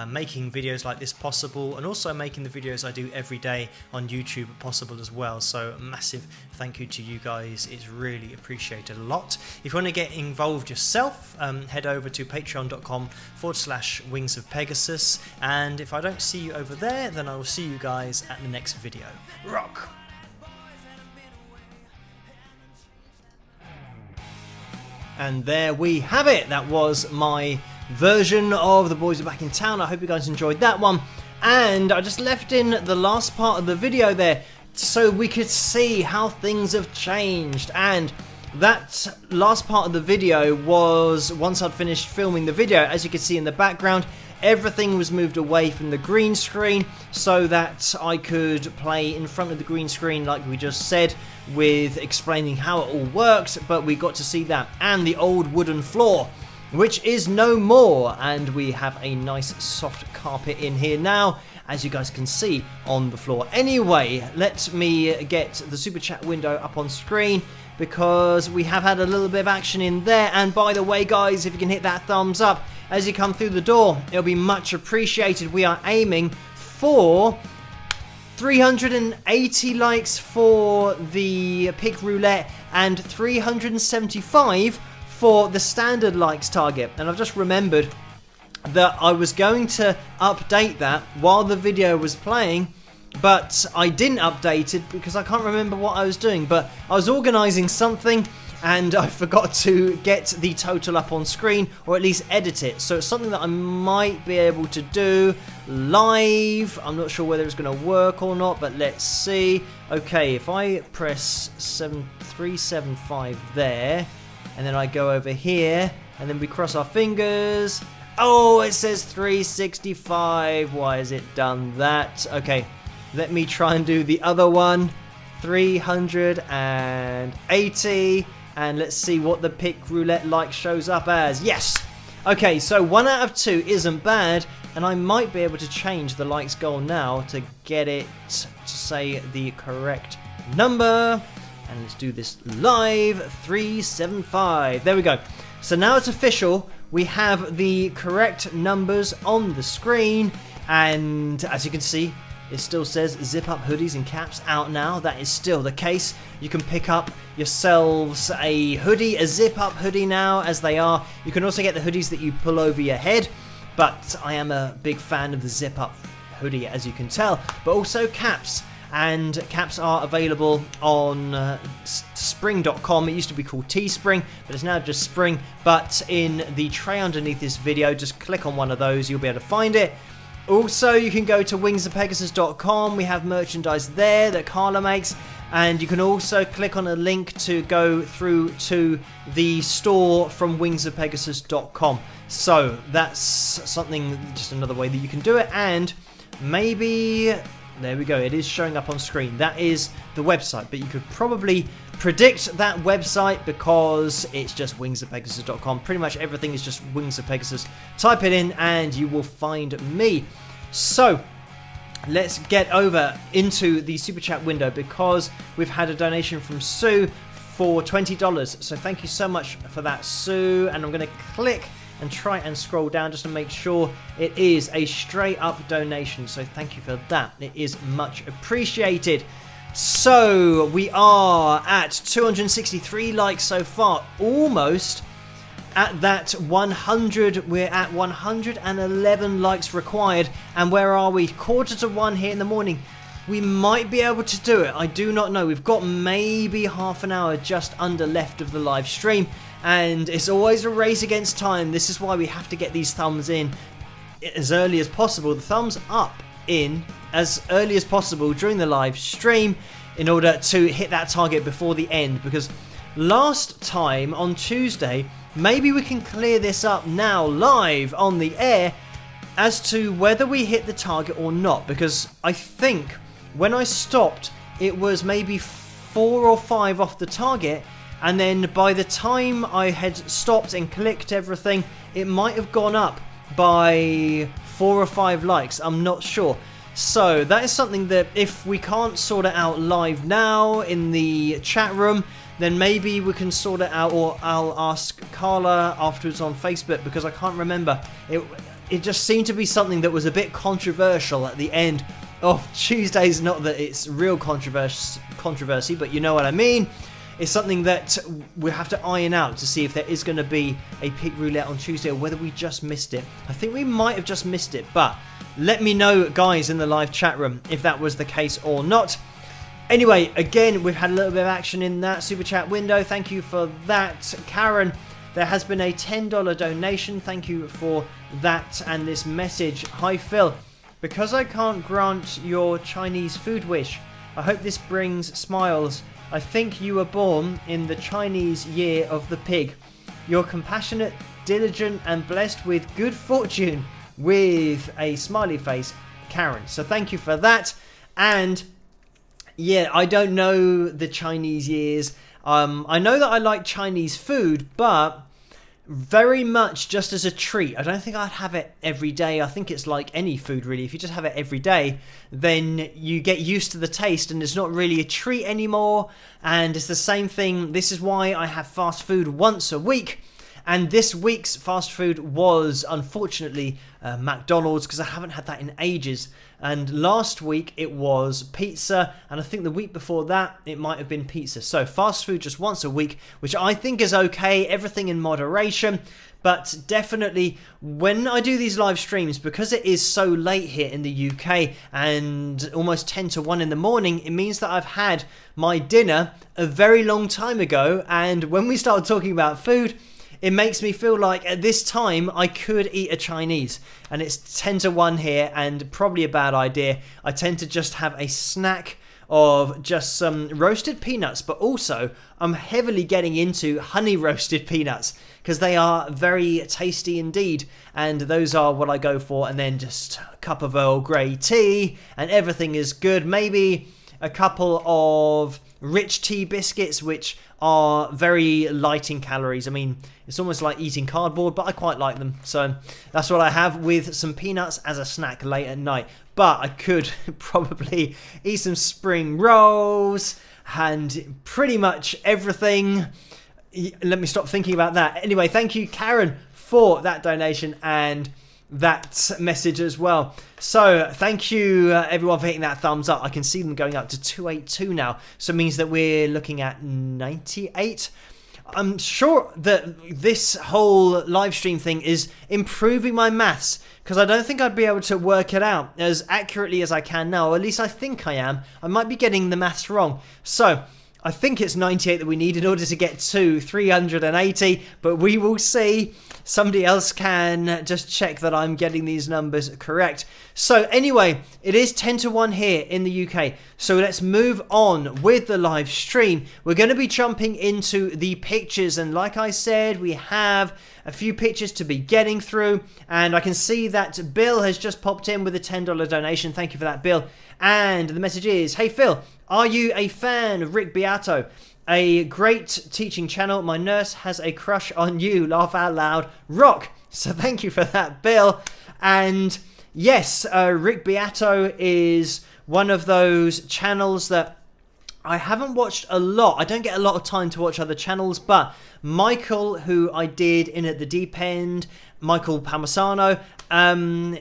making videos like this possible, and also making the videos I do every day on YouTube possible as well. So a massive thank you to you guys. It's really appreciated a lot. If you want to get involved yourself, head over to patreon.com/Wings of Pegasus, and if I don't see you over there, then I will see you guys at the next video. Rock! And there we have it. That was my version of The Boys Are Back in Town. I hope you guys enjoyed that one. And I just left in the last part of the video there so we could see how things have changed. And that last part of the video was once I'd finished filming the video. As you can see in the background, everything was moved away from the green screen so that I could play in front of the green screen like we just said, with explaining how it all works. But we got to see that and the old wooden floor, which is no more, and we have a nice soft carpet in here now, as you guys can see on the floor. Anyway, let me get the super chat window up on screen, because we have had a little bit of action in there. And by the way guys, if you can hit that thumbs up as you come through the door, it'll be much appreciated. We are aiming for 380 likes for the pick roulette and 375 for the standard likes target. And I've just remembered that I was going to update that while the video was playing, but I didn't update it because I can't remember what I was doing. But I was organising something and I forgot to get the total up on screen, or at least edit it. So it's something that I might be able to do live. I'm not sure whether it's going to work or not, but let's see. Okay, if I press 375 there, and then I go over here, and then we cross our fingers. Oh, it says 365. Why has it done that? Okay, let me try and do the other one. 380. And let's see what the pick roulette like shows up as. Yes! Okay, so 1 out of 2 isn't bad, and I might be able to change the likes goal now to get it to say the correct number. And let's do this live. 375. There we go. So now it's official. We have the correct numbers on the screen, and as you can see, it still says zip up hoodies and caps out now. That is still the case. You can pick up yourselves a hoodie, a zip up hoodie now, as they are. You can also get the hoodies that you pull over your head, but I am a big fan of the zip up hoodie, as you can tell. But also caps, and caps are available on spring.com. It used to be called Teespring, but it's now just Spring. But in the tray underneath this video, just click on one of those, you'll be able to find it. Also, you can go to wingsofpegasus.com. We have merchandise there that Carla makes, and you can also click on a link to go through to the store from wingsofpegasus.com. So that's something, just another way that you can do it. And maybe, there we go, it is showing up on screen. That is the website, but you could probably predict that website because it's just wingsofpegasus.com. Pretty much everything is just Wings of Pegasus. Type it in and you will find me. So let's get over into the super chat window, because we've had a donation from Sue for $20. So thank you so much for that, Sue. And I'm going to click and try and scroll down just to make sure it is a straight up donation. So thank you for that. It is much appreciated. So we are at 263 likes so far, almost at that 100. We're at 111 likes required, and where are we? 1:45 here in the morning. We might be able to do it. I do not know. We've got maybe half an hour just under left of the live stream, and it's always a race against time. This is why we have to get these thumbs in as early as possible. The thumbs up in as early as possible during the live stream in order to hit that target before the end, because last time on Tuesday, maybe we can clear this up now live on the air as to whether we hit the target or not, because I think when I stopped it was maybe 4 or 5 off the target, and then by the time I had stopped and clicked everything, it might have gone up by 4 or 5 likes. I'm not sure. So that is something that if we can't sort it out live now in the chat room, then maybe we can sort it out, or I'll ask Carla afterwards on Facebook, because I can't remember. It just seemed to be something that was a bit controversial at the end of Tuesdays. Not that it's real controversy, but you know what I mean. It's something that we have to iron out to see if there is going to be a pig roulette on Tuesday, or whether we just missed it. I think we might have just missed it, but let me know, guys, in the live chat room if that was the case or not. Anyway, again, we've had a little bit of action in that super chat window. Thank you for that, Karen. There has been a $10 donation. Thank you for that and this message. Hi, Phil. Because I can't grant your Chinese food wish, I hope this brings smiles. I think you were born in the Chinese year of the pig. You're compassionate, diligent, and blessed with good fortune, with a smiley face, Karen. So thank you for that. And yeah, I don't know the Chinese years. I know that I like Chinese food, but very much just as a treat. I don't think I'd have it every day. I think it's like any food, really. If you just have it every day, then you get used to the taste and it's not really a treat anymore. And it's the same thing. This is why I have fast food once a week. And this week's fast food was, unfortunately, McDonald's, because I haven't had that in ages. And last week it was pizza, and I think the week before that it might have been pizza. So fast food just once a week, which I think is okay, everything in moderation. But definitely when I do these live streams, because it is so late here in the UK and almost 10 to 1 in the morning, it means that I've had my dinner a very long time ago. And when we start talking about food, it makes me feel like at this time I could eat a Chinese, and it's 10 to 1 here, and probably a bad idea. I tend to just have a snack of just some roasted peanuts, but also I'm heavily getting into honey roasted peanuts because they are very tasty indeed, and those are what I go for. And then just a cup of Earl Grey tea and everything is good. Maybe a couple of rich tea biscuits, which are very light in calories. I mean, it's almost like eating cardboard, but I quite like them. So that's what I have with some peanuts as a snack late at night. But I could probably eat some spring rolls and pretty much everything. Let me stop thinking about that. Anyway, thank you, Karen, for that donation and that message as well. So thank you everyone for hitting that thumbs up. I can see them going up to 282 now, so it means that we're looking at 98. I'm sure that this whole live stream thing is improving my maths, because I don't think I'd be able to work it out as accurately as I can now, or at least I think I am. I might be getting the maths wrong. So I think it's 98 that we need in order to get to 380, but we will see. Somebody else can just check that I'm getting these numbers correct. So anyway, it is 10 to 1 here in the UK. So let's move on with the live stream. We're going to be jumping into the pictures, and like I said, we have a few pictures to be getting through, and I can see that Bill has just popped in with a $10 donation. Thank you for that, Bill. And the message is, hey Phil, are you a fan of Rick Beato? A great teaching channel. My nurse has a crush on you. Laugh out loud. Rock. So thank you for that, Bill. And yes, Rick Beato is one of those channels that I haven't watched a lot. I don't get a lot of time to watch other channels, but Michael, who I did in at the deep end, Michael Palmisano,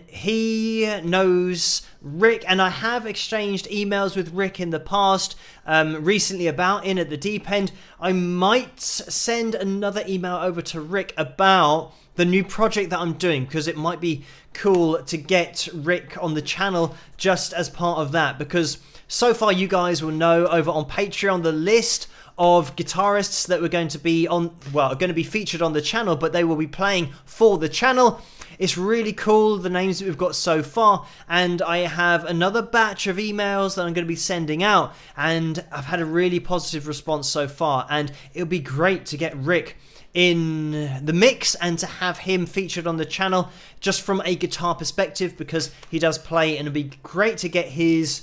he knows Rick, and I have exchanged emails with Rick in the past, recently about in at the deep end. I might send another email over to Rick about the new project that I'm doing, because it might be cool to get Rick on the channel just as part of that, because so far you guys will know over on Patreon the list of guitarists that were going to be on, well, are going to be featured on the channel, but they will be playing for the channel. It's really cool, the names that we've got so far, and I have another batch of emails that I'm going to be sending out, and I've had a really positive response so far, and it'll be great to get Rick in the mix and to have him featured on the channel just from a guitar perspective, because he does play, and it'd be great to get his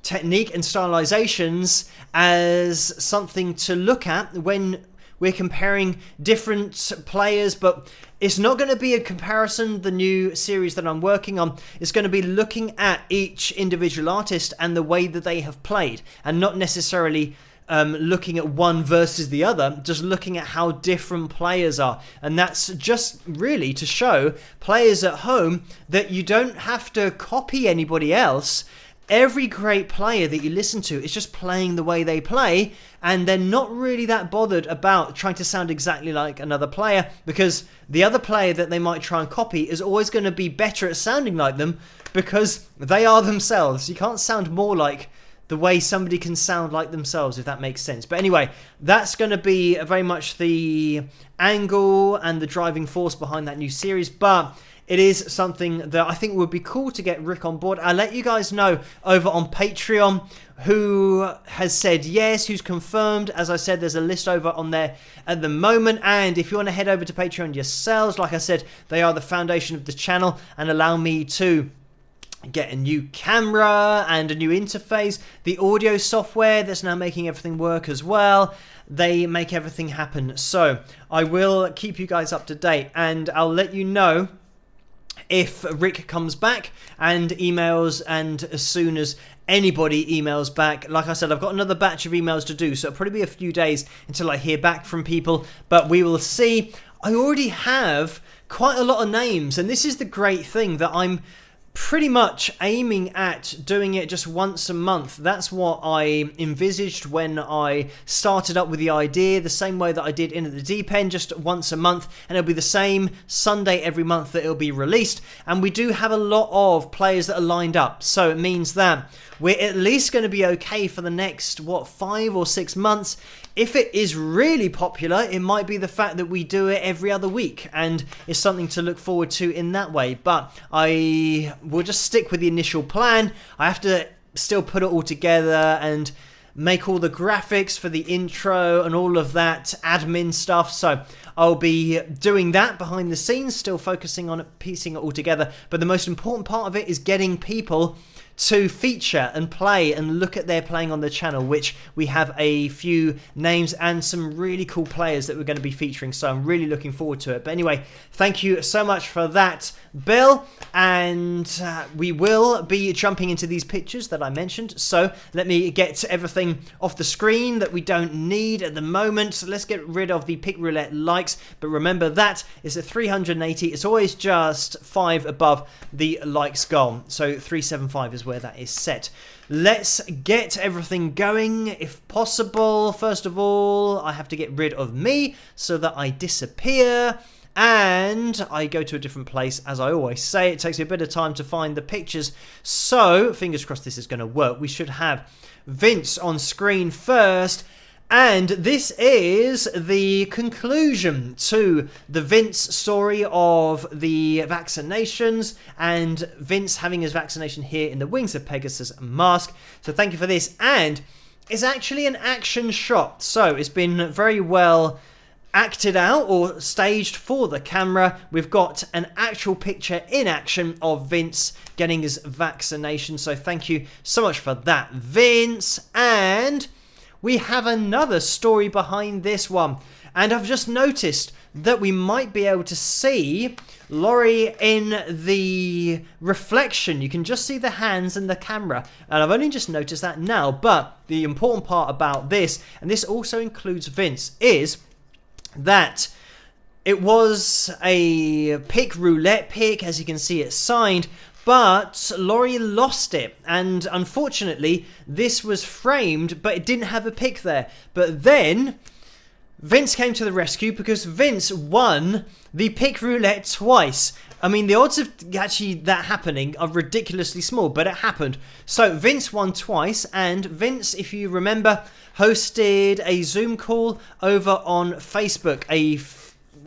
technique and stylizations as something to look at when we're comparing different players, but it's not going to be a comparison, the new series that I'm working on. It's going to be looking at each individual artist and the way that they have played, and not necessarily looking at one versus the other, just looking at how different players are. And that's just really to show players at home that you don't have to copy anybody else. Every great player that you listen to is just playing the way they play, and they're not really that bothered about trying to sound exactly like another player, because the other player that they might try and copy is always going to be better at sounding like them, because they are themselves. You can't sound more like the way somebody can sound like themselves, if that makes sense. But anyway, that's going to be very much the angle and the driving force behind that new series. But it is something that I think would be cool to get Rick on board. I'll let you guys know over on Patreon who has said yes, who's confirmed. As I said, there's a list over on there at the moment. And if you want to head over to Patreon yourselves, like I said, they are the foundation of the channel and allow me to get a new camera and a new interface. The audio software that's now making everything work as well. They make everything happen. So I will keep you guys up to date, and I'll let you know if Rick comes back and emails, and as soon as anybody emails back. Like I said, I've got another batch of emails to do, so it'll probably be a few days until I hear back from people, but we will see. I already have quite a lot of names, and this is the great thing, that I'm pretty much aiming at doing it just once a month. That's what I envisaged when I started up with the idea, the same way that I did In at the Deep End, just once a month, and it'll be the same Sunday every month that it'll be released. And we do have a lot of players that are lined up, so it means that we're at least going to be okay for the next, 5 or 6 months. If it is really popular, it might be the fact that we do it every other week, and it's something to look forward to in that way. But I will just stick with the initial plan. I have to still put it all together and make all the graphics for the intro and all of that admin stuff. So I'll be doing that behind the scenes, still focusing on piecing it all together. But the most important part of it is getting people to feature and play and look at their playing on the channel, which we have a few names and some really cool players that we're going to be featuring, so I'm really looking forward to it. But anyway, thank you so much for that, Bill, and we will be jumping into these pictures that I mentioned. So let me get everything off the screen that we don't need at the moment. So let's get rid of the pick roulette likes, but remember that is at 380. It's always just 5 above the likes goal, so 375 is where that is set. Let's get everything going if possible. First of all, I have to get rid of me so that I disappear and I go to a different place. As I always say, it takes me a bit of time to find the pictures, so fingers crossed this is going to work. We should have Vince on screen first. And this is the conclusion to the Vince story of the vaccinations, and Vince having his vaccination here in the Wings of Pegasus mask. So thank you for this. And it's actually an action shot, so it's been very well acted out or staged for the camera. We've got an actual picture in action of Vince getting his vaccination, so thank you so much for that, Vince. And we have another story behind this one, and I've just noticed that we might be able to see Laurie in the reflection. You can just see the hands and the camera, and I've only just noticed that now. But the important part about this, and this also includes Vince, is that it was a pick roulette pick. As you can see, it's signed, but Laurie lost it, and unfortunately this was framed, but it didn't have a pick there. But then Vince came to the rescue, because Vince won the pick roulette twice. I mean, the odds of actually that happening are ridiculously small, but it happened. So Vince won twice, and Vince, if you remember, hosted a Zoom call over on Facebook a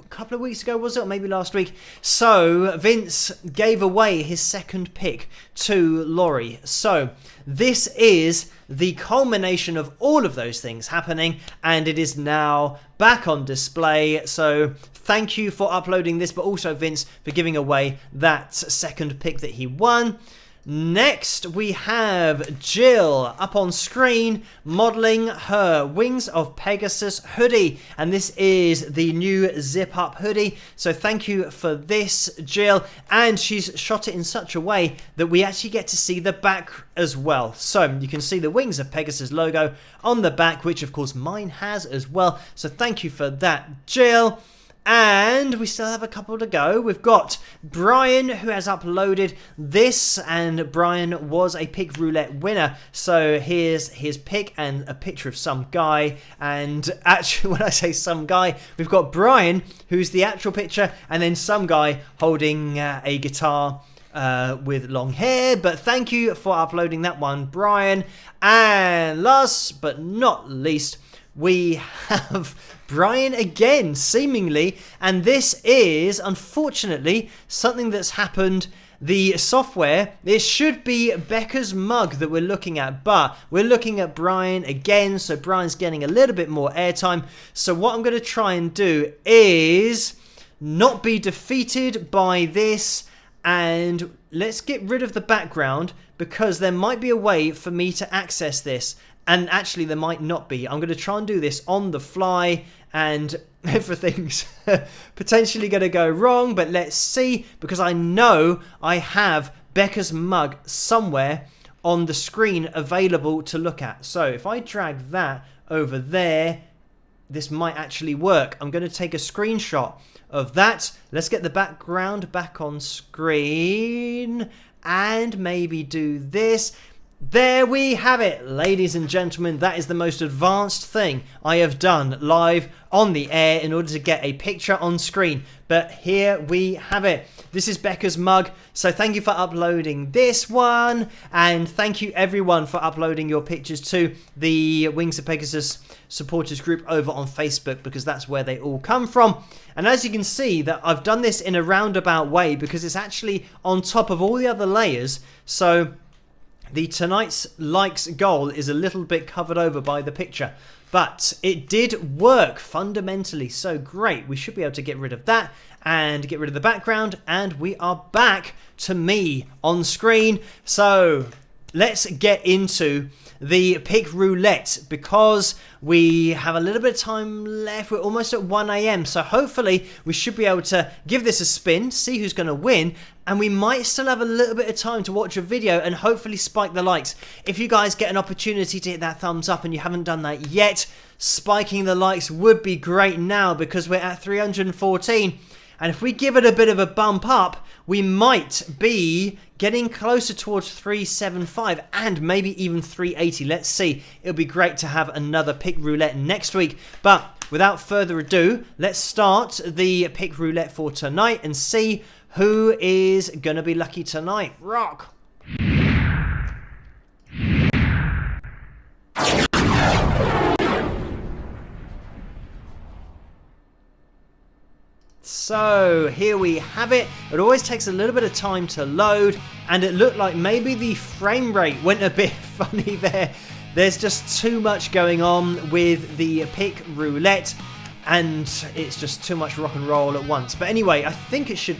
couple of weeks ago, was it, or maybe last week? So Vince gave away his second pick to Laurie. So this is the culmination of all of those things happening, and it is now back on display. So thank you for uploading this, but also Vince for giving away that second pick that he won. Next, we have Jill up on screen modeling her Wings of Pegasus hoodie. And this is the new zip-up hoodie. So thank you for this, Jill. And she's shot it in such a way that we actually get to see the back as well. So you can see the Wings of Pegasus logo on the back, which of course mine has as well. So thank you for that, Jill. And we still have a couple to go. We've got Brian, who has uploaded this, and Brian was a pick roulette winner. So here's his pick and a picture of some guy. And actually, when I say some guy, we've got Brian, who's the actual picture, and then some guy holding a guitar with long hair. But thank you for uploading that one, Brian. And last but not least, we have Brian again, seemingly, and this is, unfortunately, something that's happened. The software, it should be Becca's mug that we're looking at, but we're looking at Brian again, so Brian's getting a little bit more airtime. So what I'm going to try and do is not be defeated by this, and let's get rid of the background, because there might be a way for me to access this. And actually, there might not be. I'm going to try and do this on the fly, and everything's potentially going to go wrong. But let's see, because I know I have Becca's mug somewhere on the screen available to look at. So if I drag that over there, this might actually work. I'm going to take a screenshot of that. Let's get the background back on screen and maybe do this. There we have it, ladies and gentlemen. That is the most advanced thing I have done live on the air in order to get a picture on screen. But here we have it. This is Becca's mug. So thank you for uploading this one. And thank you everyone for uploading your pictures to the Wings of Pegasus supporters group over on Facebook, because that's where they all come from. And as you can see, that I've done this in a roundabout way because it's actually on top of all the other layers. So the tonight's likes goal is a little bit covered over by the picture, but it did work fundamentally. So great. We should be able to get rid of that and get rid of the background, and we are back to me on screen. So let's get into the pick roulette, because we have a little bit of time left. We're almost at 1 AM, so hopefully we should be able to give this a spin, see who's going to win, and we might still have a little bit of time to watch a video and hopefully spike the likes. If you guys get an opportunity to hit that thumbs up and you haven't done that yet, spiking the likes would be great now, because we're at 314. And if we give it a bit of a bump up, we might be getting closer towards 375 and maybe even 380. Let's see. It'll be great to have another pick roulette next week. But without further ado, let's start the pick roulette for tonight and see who is going to be lucky tonight. Rock! So here we have it. It always takes a little bit of time to load, and it looked like maybe the frame rate went a bit funny there. There's just too much going on with the pick roulette, and it's just too much rock and roll at once. But anyway, I think it should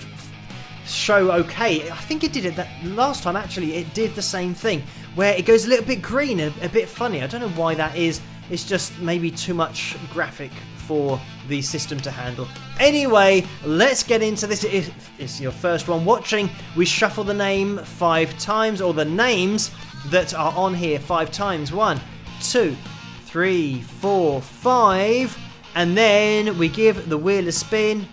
show okay. I think it did it that last time. Actually, it did the same thing, where it goes a little bit green, a bit funny. I don't know why that is. It's just maybe too much graphic for the system to handle. Anyway, let's get into this. If it's your first one watching, we shuffle the name 5 times, or the names that are on here 5 times. 1, 2, 3, 4, 5, and then we give the wheel a spin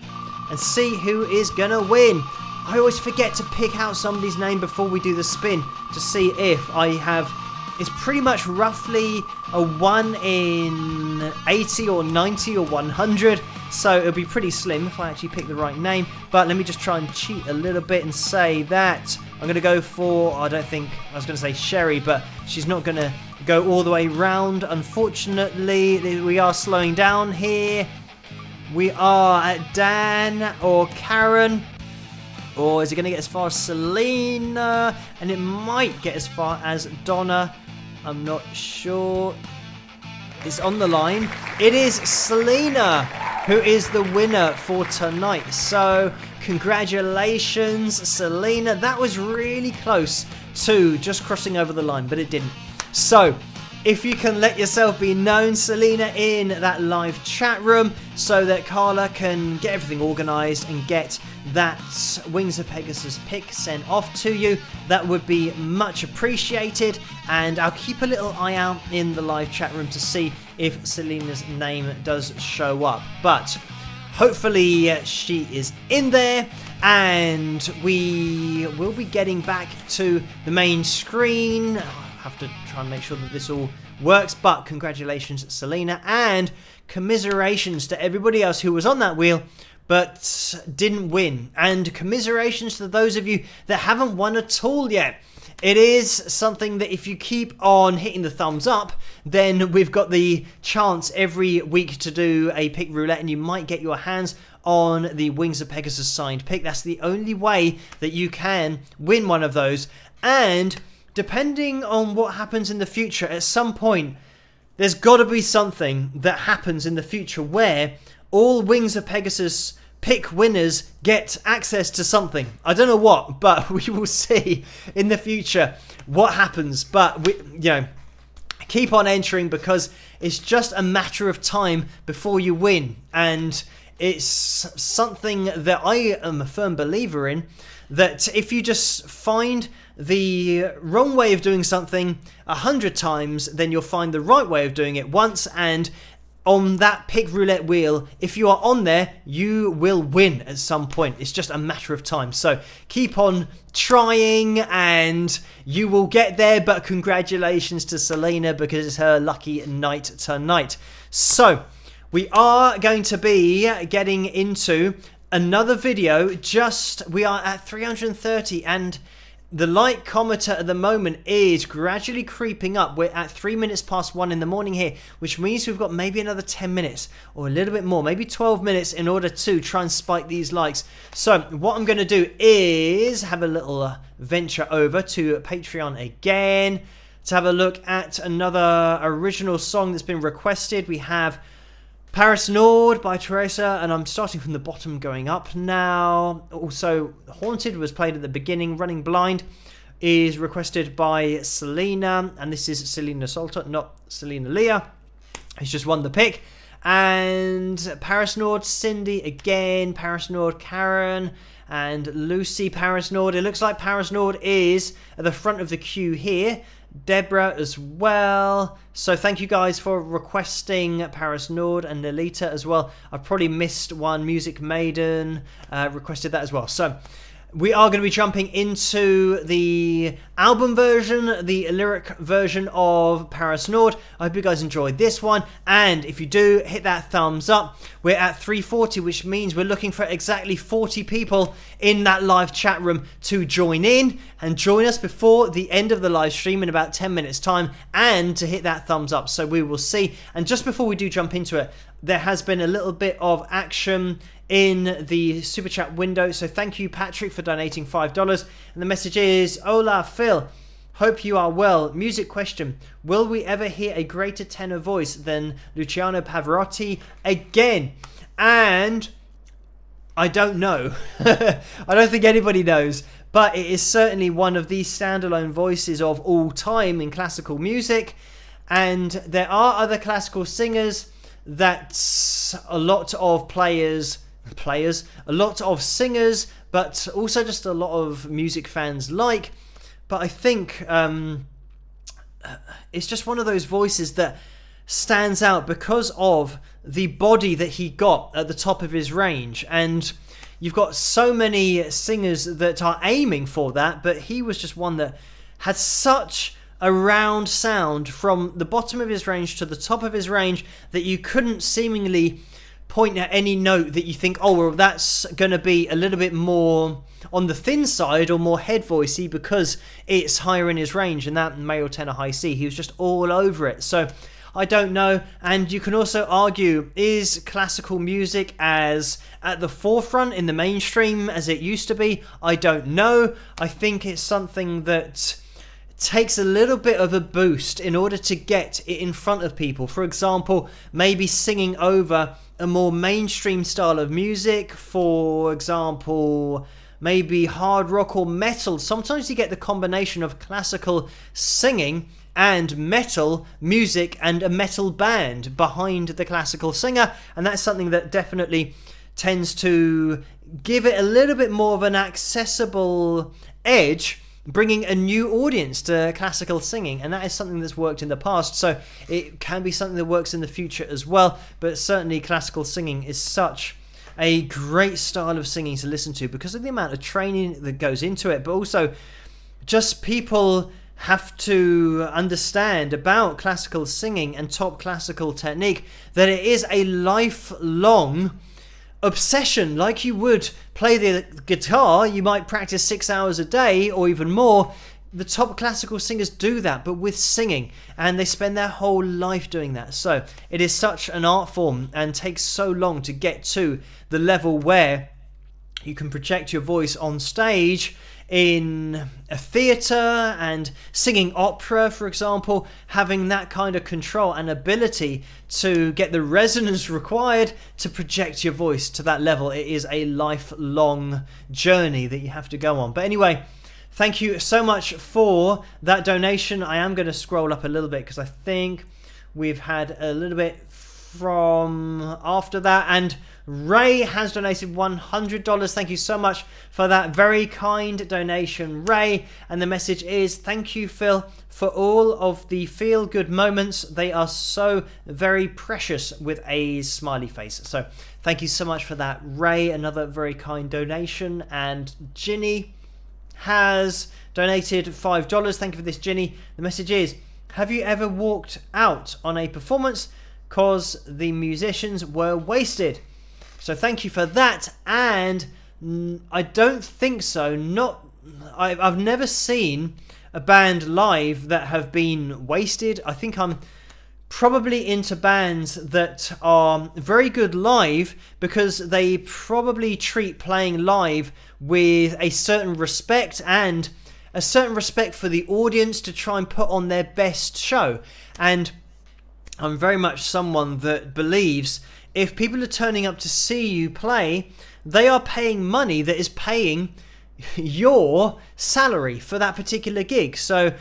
and see who is gonna win. I always forget to pick out somebody's name before we do the spin to see if I have. It's pretty much roughly a 1 in 80 or 90 or 100. So it'll be pretty slim if I actually pick the right name. But let me just try and cheat a little bit and say that I'm going to go for, I was going to say Sherry, but she's not going to go all the way round. Unfortunately, we are slowing down here. We are at Dan or Karen. Or is it going to get as far as Selena? And it might get as far as Donna. I'm not sure. It's on the line. It is Selena who is the winner for tonight. So congratulations, Selena. That was really close to just crossing over the line, but it didn't. So if you can let yourself be known, Selena, in that live chat room so that Carla can get everything organised and get that Wings of Pegasus pick sent off to you, that would be much appreciated. And I'll keep a little eye out in the live chat room to see if Selena's name does show up. But hopefully she is in there, and we will be getting back to the main screen. Have to try and make sure that this all works, but congratulations, Selena, and commiserations to everybody else who was on that wheel but didn't win, and commiserations to those of you that haven't won at all yet. It is something that if you keep on hitting the thumbs up, then we've got the chance every week to do a pick roulette, and you might get your hands on the Wings of Pegasus signed pick. That's the only way that you can win one of those. And depending on what happens in the future, at some point, there's got to be something that happens in the future where all Wings of Pegasus pick winners get access to something. I don't know what, but we will see in the future what happens. But keep on entering, because it's just a matter of time before you win. And it's something that I am a firm believer in, that if you just find the wrong way of doing something 100 times, then you'll find the right way of doing it once, and on that pick roulette wheel, if you are on there, you will win at some point. It's just a matter of time. So keep on trying and you will get there. But congratulations to Selena, because it's her lucky night tonight. So we are going to be getting into another video. We are at 330, and the like-cometer at the moment is gradually creeping up. We're at 3 minutes past 1 in the morning here, which means we've got maybe another 10 minutes or a little bit more, maybe 12 minutes in order to try and spike these likes. So what I'm going to do is have a little venture over to Patreon again to have a look at another original song that's been requested. We have Paris Nord by Teresa, and I'm starting from the bottom going up now. Also, Haunted was played at the beginning. Running Blind is requested by Selena, and this is Selena Salter, not Selena Leah. He's just won the pick. And Paris Nord, Cindy again, Paris Nord, Karen, and Lucy. Paris Nord. It looks like Paris Nord is at the front of the queue here. Deborah as well. So thank you guys for requesting Paris Nord, and Nelita as well. I've probably missed one. Music Maiden requested that as well. So we are going to be jumping into the album version, the lyric version of Paris Nord. I hope you guys enjoyed this one, and if you do, hit that thumbs up. We're at 340, which means we're looking for exactly 40 people in that live chat room to join in and join us before the end of the live stream in about 10 minutes time, and to hit that thumbs up. So we will see. And just before we do jump into it, there has been a little bit of action in the super chat window. So thank you, Patrick, for donating $5. And the message is, Hola, Phil. Hope you are well. Music question. Will we ever hear a greater tenor voice than Luciano Pavarotti again? And I don't know. I don't think anybody knows. But it is certainly one of the standalone voices of all time in classical music. And there are other classical singers that a lot of a lot of singers, but also just a lot of music fans like. But I think it's just one of those voices that stands out because of the body that he got at the top of his range. And you've got so many singers that are aiming for that, but he was just one that had such a round sound from the bottom of his range to the top of his range that you couldn't seemingly point at any note that you think, oh, well, that's going to be a little bit more on the thin side or more head voicey because it's higher in his range. And that male tenor high C, he was just all over it. So I don't know. And you can also argue, is classical music as at the forefront in the mainstream as it used to be? I don't know. I think it's something that takes a little bit of a boost in order to get it in front of people. For example, maybe singing over a more mainstream style of music. For example, maybe hard rock or metal. Sometimes you get the combination of classical singing and metal music and a metal band behind the classical singer, and that's something that definitely tends to give it a little bit more of an accessible edge, bringing a new audience to classical singing, and that is something that's worked in the past, so it can be something that works in the future as well. But certainly classical singing is such a great style of singing to listen to because of the amount of training that goes into it, but also just people have to understand about classical singing and top classical technique, that it is a lifelong obsession. Like you would play the guitar, you might practice 6 hours a day or even more. The top classical singers do that, but with singing, and they spend their whole life doing that. So it is such an art form and takes so long to get to the level where you can project your voice on stage in a theatre and singing opera, for example, having that kind of control and ability to get the resonance required to project your voice to that level. It is a lifelong journey that you have to go on. But anyway, thank you so much for that donation. I am going to scroll up a little bit because I think we've had a little bit from after that, and Ray has donated $100. Thank you so much for that very kind donation, Ray. And the message is, thank you, Phil, for all of the feel-good moments. They are so very precious, with a smiley face. So thank you so much for that, Ray. Another very kind donation. And Ginny has donated $5. Thank you for this, Ginny. The message is, have you ever walked out on a performance because the musicians were wasted? So thank you for that. And I don't think so. I've never seen a band live that have been wasted. I think I'm probably into bands that are very good live because they probably treat playing live with a certain respect and a certain respect for the audience to try and put on their best show. And I'm very much someone that believes if people are turning up to see you play, they are paying money that is paying your salary for that particular gig. So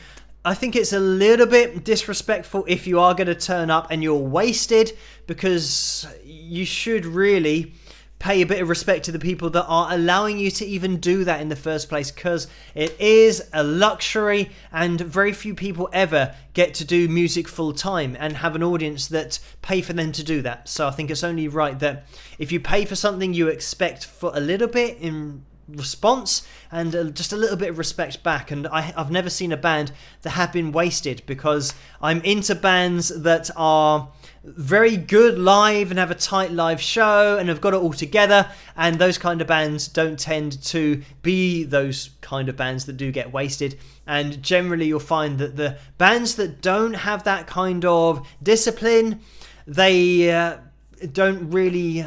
I think it's a little bit disrespectful if you are going to turn up and you're wasted, because you should really pay a bit of respect to the people that are allowing you to even do that in the first place, because it is a luxury and very few people ever get to do music full time and have an audience that pay for them to do that. So I think it's only right that if you pay for something, you expect for a little bit in response and just a little bit of respect back. And I've never seen a band that have been wasted, because I'm into bands that are very good live and have a tight live show and have got it all together, and those kind of bands don't tend to be those kind of bands that do get wasted. And generally you'll find that the bands that don't have that kind of discipline, they don't really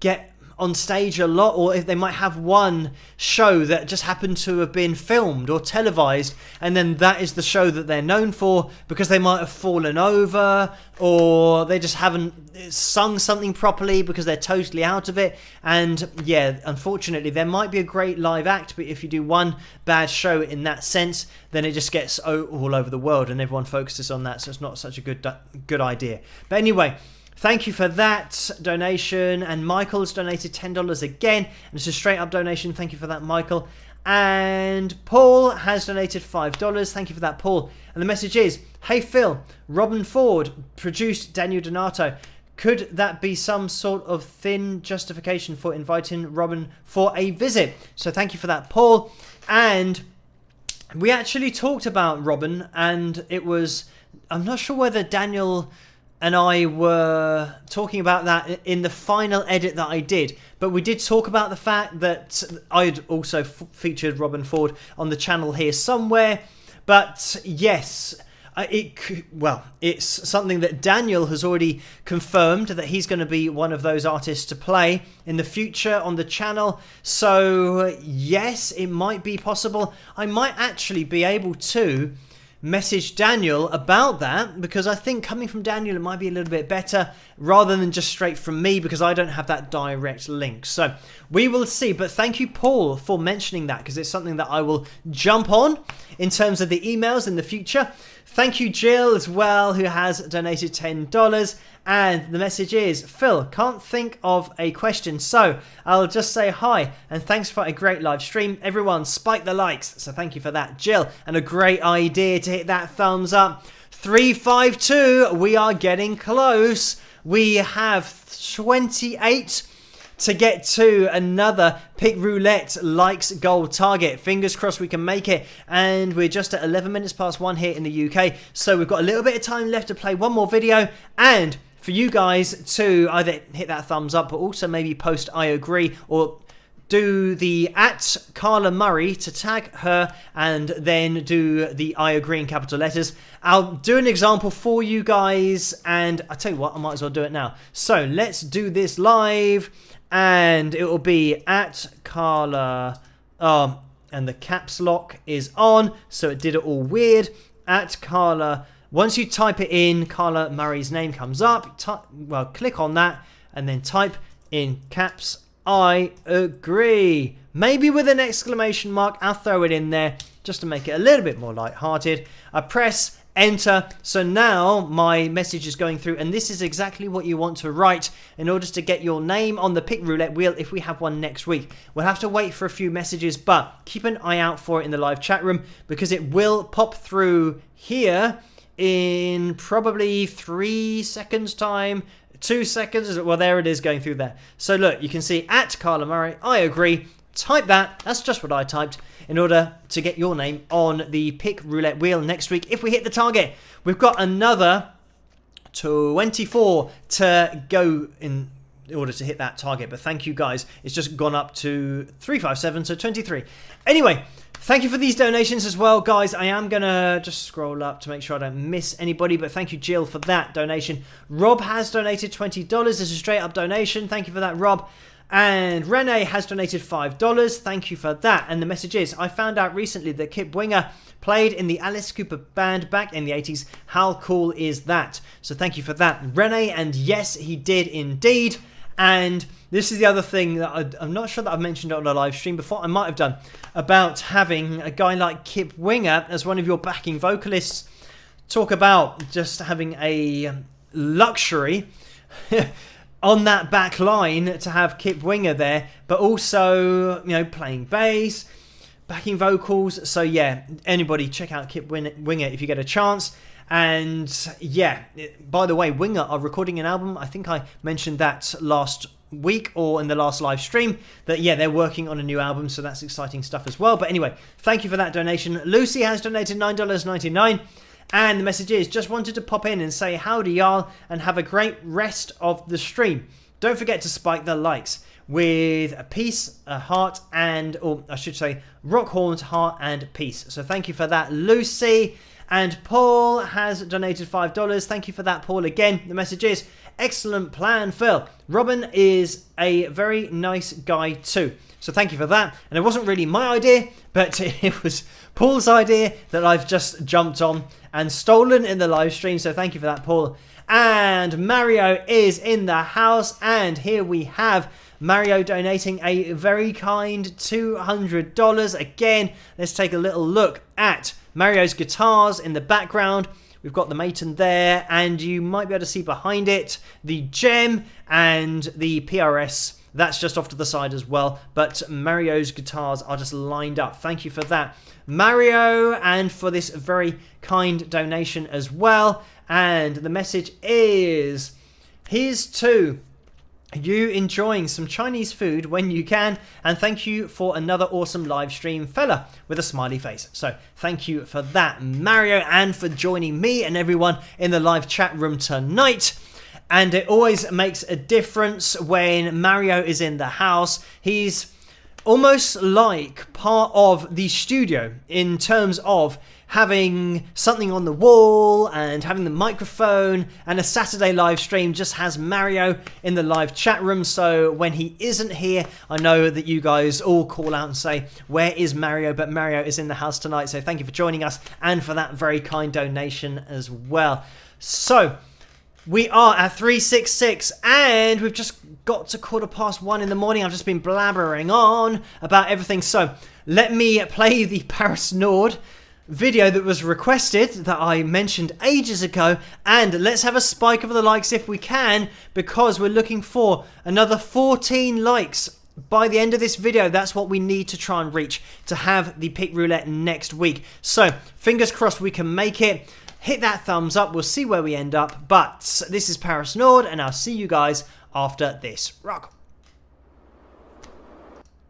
get on stage a lot, or if they might have one show that just happened to have been filmed or televised, and then that is the show that they're known for, because they might have fallen over or they just haven't sung something properly because they're totally out of it. And yeah, unfortunately there might be a great live act, but if you do one bad show in that sense, then it just gets all over the world and everyone focuses on that, so it's not such a good idea. But anyway, thank you for that donation. And Michael's donated $10 again, and it's a straight up donation. Thank you for that, Michael. And Paul has donated $5. Thank you for that, Paul. And the message is, hey Phil, Robin Ford produced Daniel Donato. Could that be some sort of thin justification for inviting Robin for a visit? So thank you for that, Paul. And we actually talked about Robin, and it was, I'm not sure whether Daniel and I were talking about that in the final edit that I did, but we did talk about the fact that I'd also featured Robin Ford on the channel here somewhere. But yes, it's something that Daniel has already confirmed, that he's going to be one of those artists to play in the future on the channel. So yes, it might be possible. I might actually be able to message Daniel about that, because I think coming from Daniel it might be a little bit better rather than just straight from me, because I don't have that direct link. So we will see. But thank you, Paul, for mentioning that, because it's something that I will jump on in terms of the emails in the future. Thank you, Jill, as well, who has donated $10. And the message is, Phil, can't think of a question, so I'll just say hi and thanks for a great live stream. Everyone, spike the likes. So thank you for that, Jill. And a great idea to hit that thumbs up. 352, we are getting close. We have 28 to get to another Pick Roulette likes goal target. Fingers crossed we can make it. And we're just at 11 minutes past 1 here in the UK. So we've got a little bit of time left to play one more video. And for you guys to either hit that thumbs up, but also maybe post I agree, or do the @CarlaMurray to tag her and then do the I agree in capital letters. I'll do an example for you guys, and I tell you what, I might as well do it now. So let's do this live, and it will be @Carla, and the caps lock is on, so it did it all weird. @Carla. Once you type it in, Carla Murray's name comes up. Well, click on that and then type in caps, I agree. Maybe with an exclamation mark. I'll throw it in there just to make it a little bit more light-hearted. I press enter. So now my message is going through, and this is exactly what you want to write in order to get your name on the Pick Roulette wheel if we have one next week. We'll have to wait for a few messages, but keep an eye out for it in the live chat room, because it will pop through here in probably 3 seconds time, 2 seconds. Well, there it is going through there. So look, you can see @Carla Murray, I agree. Type that. That's just what I typed in order to get your name on the Pick Roulette wheel next week if we hit the target. We've got another 24 to go in order to hit that target, but thank you guys. It's just gone up to 357, so 23. Anyway, thank you for these donations as well, guys. I am going to just scroll up to make sure I don't miss anybody, but thank you, Jill, for that donation. Rob has donated $20. This is a straight-up donation. Thank you for that, Rob. And Renee has donated $5. Thank you for that. And the message is, I found out recently that Kip Winger played in the Alice Cooper band back in the 80s. How cool is that? So thank you for that, Renee. And yes, he did indeed. And this is the other thing that I'm not sure that I've mentioned on a live stream before. I might have done, about having a guy like Kip Winger as one of your backing vocalists. Talk about just having a luxury on that back line to have Kip Winger there, but also, you know, playing bass, backing vocals. So yeah, anybody check out Kip Winger if you get a chance. And yeah, by the way, Winger are recording an album. I think I mentioned that last week or in the last live stream, that yeah, they're working on a new album, so that's exciting stuff as well. But anyway, thank you for that donation. Lucy has donated $9.99, and the message is, just wanted to pop in and say howdy y'all and have a great rest of the stream. Don't forget to spike the likes with a peace, a heart, and, or I should say rock horns, heart, and peace. So thank you for that, Lucy. And Paul has donated $5. Thank you for that, Paul, again. The message is, excellent plan, Phil. Robin is a very nice guy too. So thank you for that. And it wasn't really my idea, but it was Paul's idea that I've just jumped on and stolen in the live stream. So thank you for that, Paul. And Mario is in the house. And here we have Mario donating a very kind $200. Again, let's take a little look at Mario's guitars in the background. We've got the Maton there, and you might be able to see behind it the Gem and the PRS. That's just off to the side as well, but Mario's guitars are just lined up. Thank you for that, Mario, and for this very kind donation as well. And the message is, here's to you enjoying some Chinese food when you can, and thank you for another awesome live stream, fella, with a smiley face. So thank you for that, Mario, and for joining me and everyone in the live chat room tonight. And it always makes a difference when Mario is in the house. He's almost like part of the studio in terms of having something on the wall and having the microphone, and a Saturday live stream just has Mario in the live chat room. So when he isn't here, I know that you guys all call out and say, where is Mario? But Mario is in the house tonight. So thank you for joining us and for that very kind donation as well. So we are at 366 and we've just got to 1:15 in the morning. I've just been blabbering on about everything. So let me play the Paris Nord video that was requested that I mentioned ages ago, and let's have a spike of the likes if we can, because we're looking for another 14 likes by the end of this video. That's what we need to try and reach to have the pick roulette next week. So fingers crossed we can make it. Hit that thumbs up, we'll see where we end up. But this is Paris Nord, and I'll see you guys after this. Rock.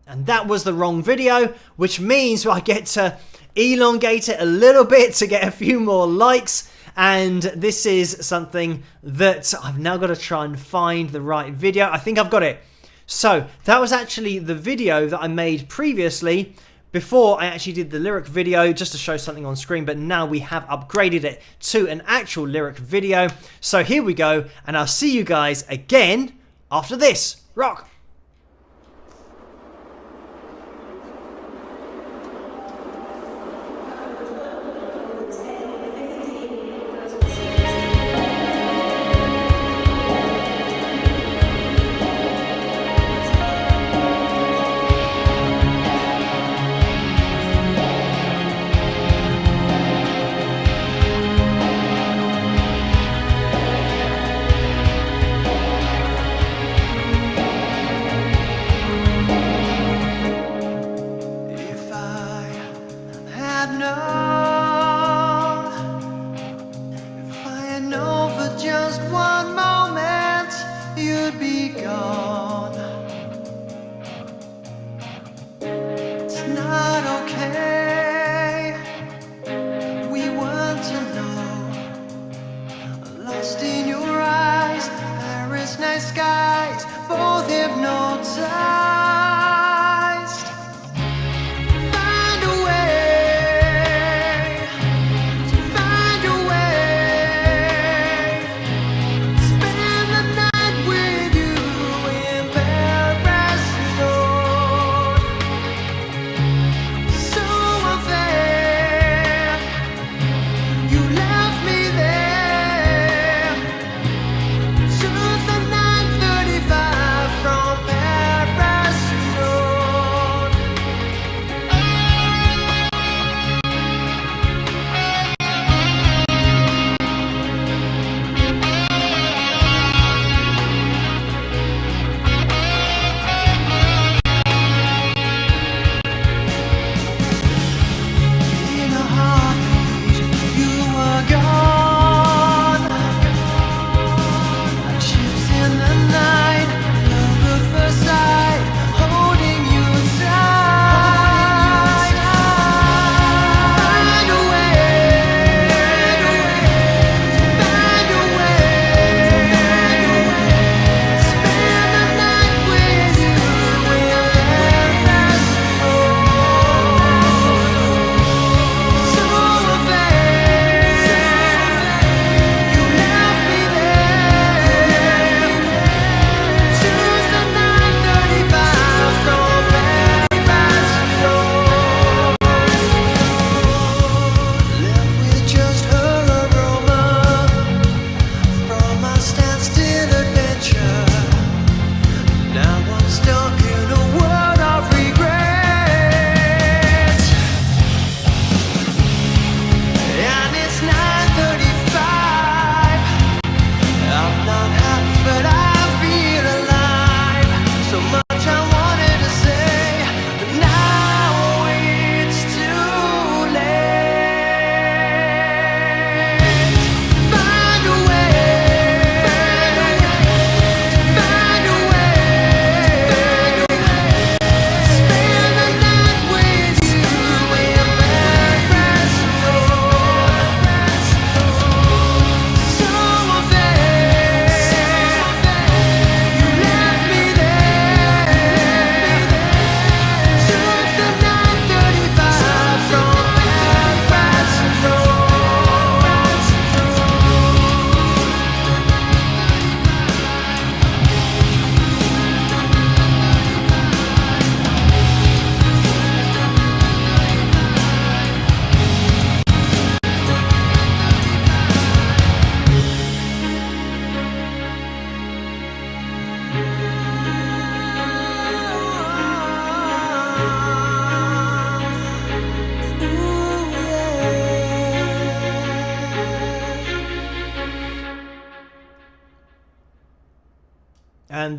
And that was the wrong video, which means I get to elongate it a little bit to get a few more likes. And this is something that I've now got to try and find the right video. I think I've got it. So that was actually the video that I made previously, before I actually did the lyric video, just to show something on screen, but now we have upgraded it to an actual lyric video. So here we go, and I'll see you guys again after this. Rock! So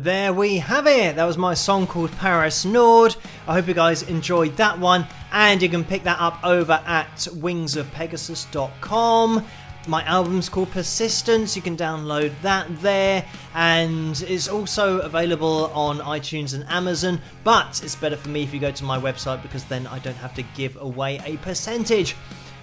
there we have it. That was my song called Paris Nord. I hope you guys enjoyed that one, and you can pick that up over at wingsofpegasus.com. My album's called Persistence. You can download that there, and it's also available on iTunes and Amazon, but it's better for me if you go to my website, because then I don't have to give away a percentage.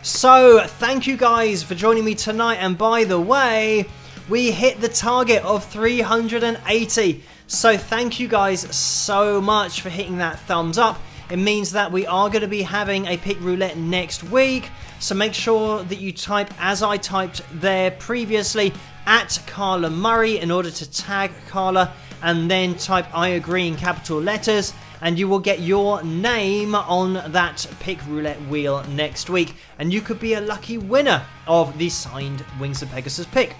So thank you guys for joining me tonight, and by the way, we hit the target of 380. So thank you guys so much for hitting that thumbs up. It means that we are going to be having a pick roulette next week. So make sure that you type, as I typed there previously, at Carla Murray in order to tag Carla, and then type I agree in capital letters, and you will get your name on that pick roulette wheel next week, and you could be a lucky winner of the signed Wings of Pegasus pick.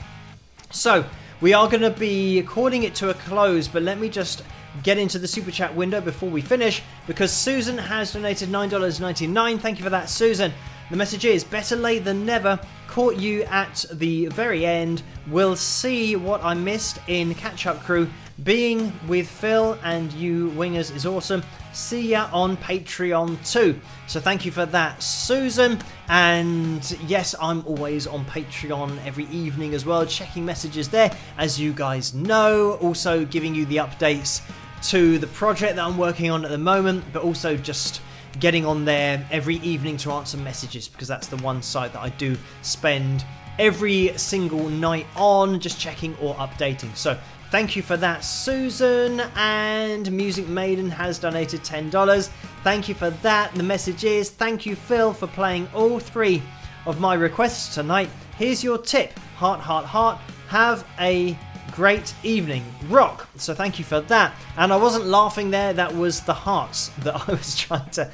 So we are going to be calling it to a close, but let me just get into the super chat window before we finish, because Susan has donated $9.99. Thank you for that, Susan. The message is, better late than never. Caught you at the very end. We'll see what I missed in Catch Up Crew. Being with Phil and you wingers is awesome. See ya on Patreon too. So thank you for that, Susan. And yes, I'm always on Patreon every evening as well, checking messages there, as you guys know. Also giving you the updates to the project that I'm working on at the moment, but also just getting on there every evening to answer messages, because that's the one site that I do spend every single night on, just checking or updating. So thank you for that, Susan. And Music Maiden has donated $10. Thank you for that. The message is, thank you, Phil, for playing all 3 of my requests tonight. Here's your tip. Heart, heart, heart. Have a great evening. Rock. So thank you for that. And I wasn't laughing there. That was the hearts that I was trying to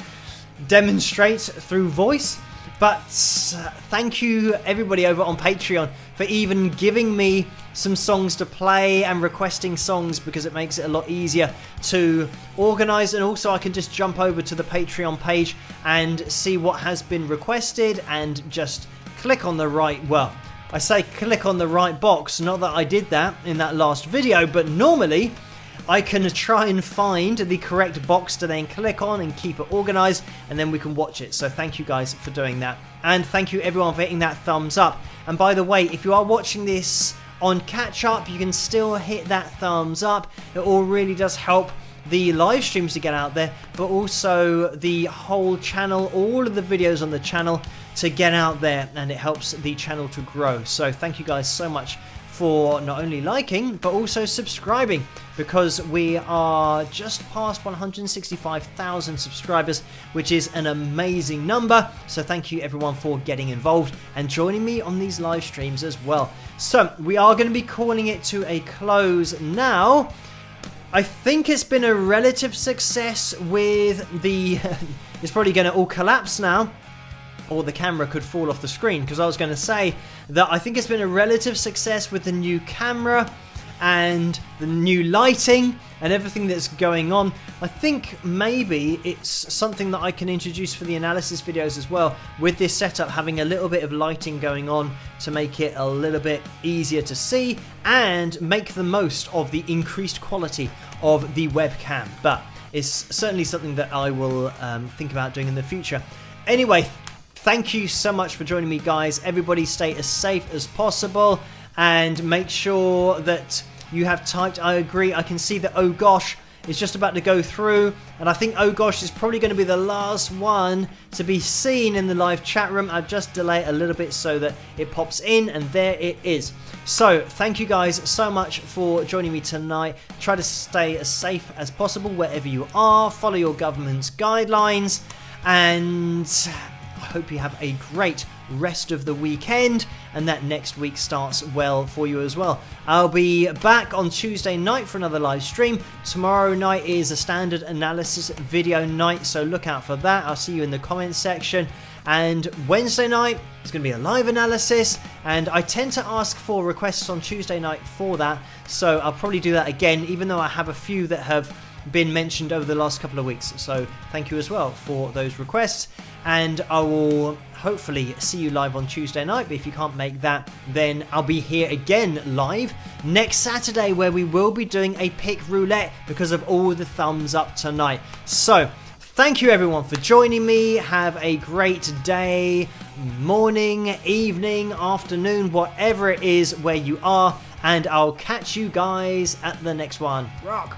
demonstrate through voice. But thank you everybody over on Patreon for even giving me some songs to play and requesting songs, because it makes it a lot easier to organise, and also I can just jump over to the Patreon page and see what has been requested and just click on the right, well, I say click on the right box, not that I did that in that last video, but normally I can try and find the correct box to then click on and keep it organised, and then we can watch it. So thank you guys for doing that, and thank you everyone for hitting that thumbs up. And by the way, if you are watching this on catch up, you can still hit that thumbs up. It all really does help the live streams to get out there, but also the whole channel, all of the videos on the channel to get out there, and it helps the channel to grow. So thank you guys so much for not only liking but also subscribing, because we are just past 165,000 subscribers, which is an amazing number. So thank you everyone for getting involved and joining me on these live streams as well. So we are going to be calling it to a close now. I think it's been a relative success with the it's probably going to all collapse now, or the camera could fall off the screen, because I was going to say that I think it's been a relative success with the new camera and the new lighting and everything that's going on. I think maybe it's something that I can introduce for the analysis videos as well, with this setup having a little bit of lighting going on to make it a little bit easier to see and make the most of the increased quality of the webcam. But it's certainly something that I will think about doing in the future. Anyway, thank you so much for joining me, guys. Everybody stay as safe as possible, and make sure that you have typed I agree. I can see that oh gosh is just about to go through, and I think oh gosh is probably going to be the last one to be seen in the live chat room. I'll just delay it a little bit so that it pops in, and there it is. So thank you guys so much for joining me tonight. Try to stay as safe as possible wherever you are. Follow your government's guidelines, and I hope you have a great rest of the weekend, and that next week starts well for you as well. I'll be back on Tuesday night for another live stream. Tomorrow night is a standard analysis video night, so look out for that. I'll see you in the comments section. And Wednesday night is going to be a live analysis, and I tend to ask for requests on Tuesday night for that, so I'll probably do that again, even though I have a few that have been mentioned over the last couple of weeks. So thank you as well for those requests. And I will hopefully see you live on Tuesday night. But if you can't make that, then I'll be here again live next Saturday, where we will be doing a pick roulette because of all the thumbs up tonight. So thank you everyone for joining me. Have a great day, morning, evening, afternoon, whatever it is where you are. And I'll catch you guys at the next one. Rock!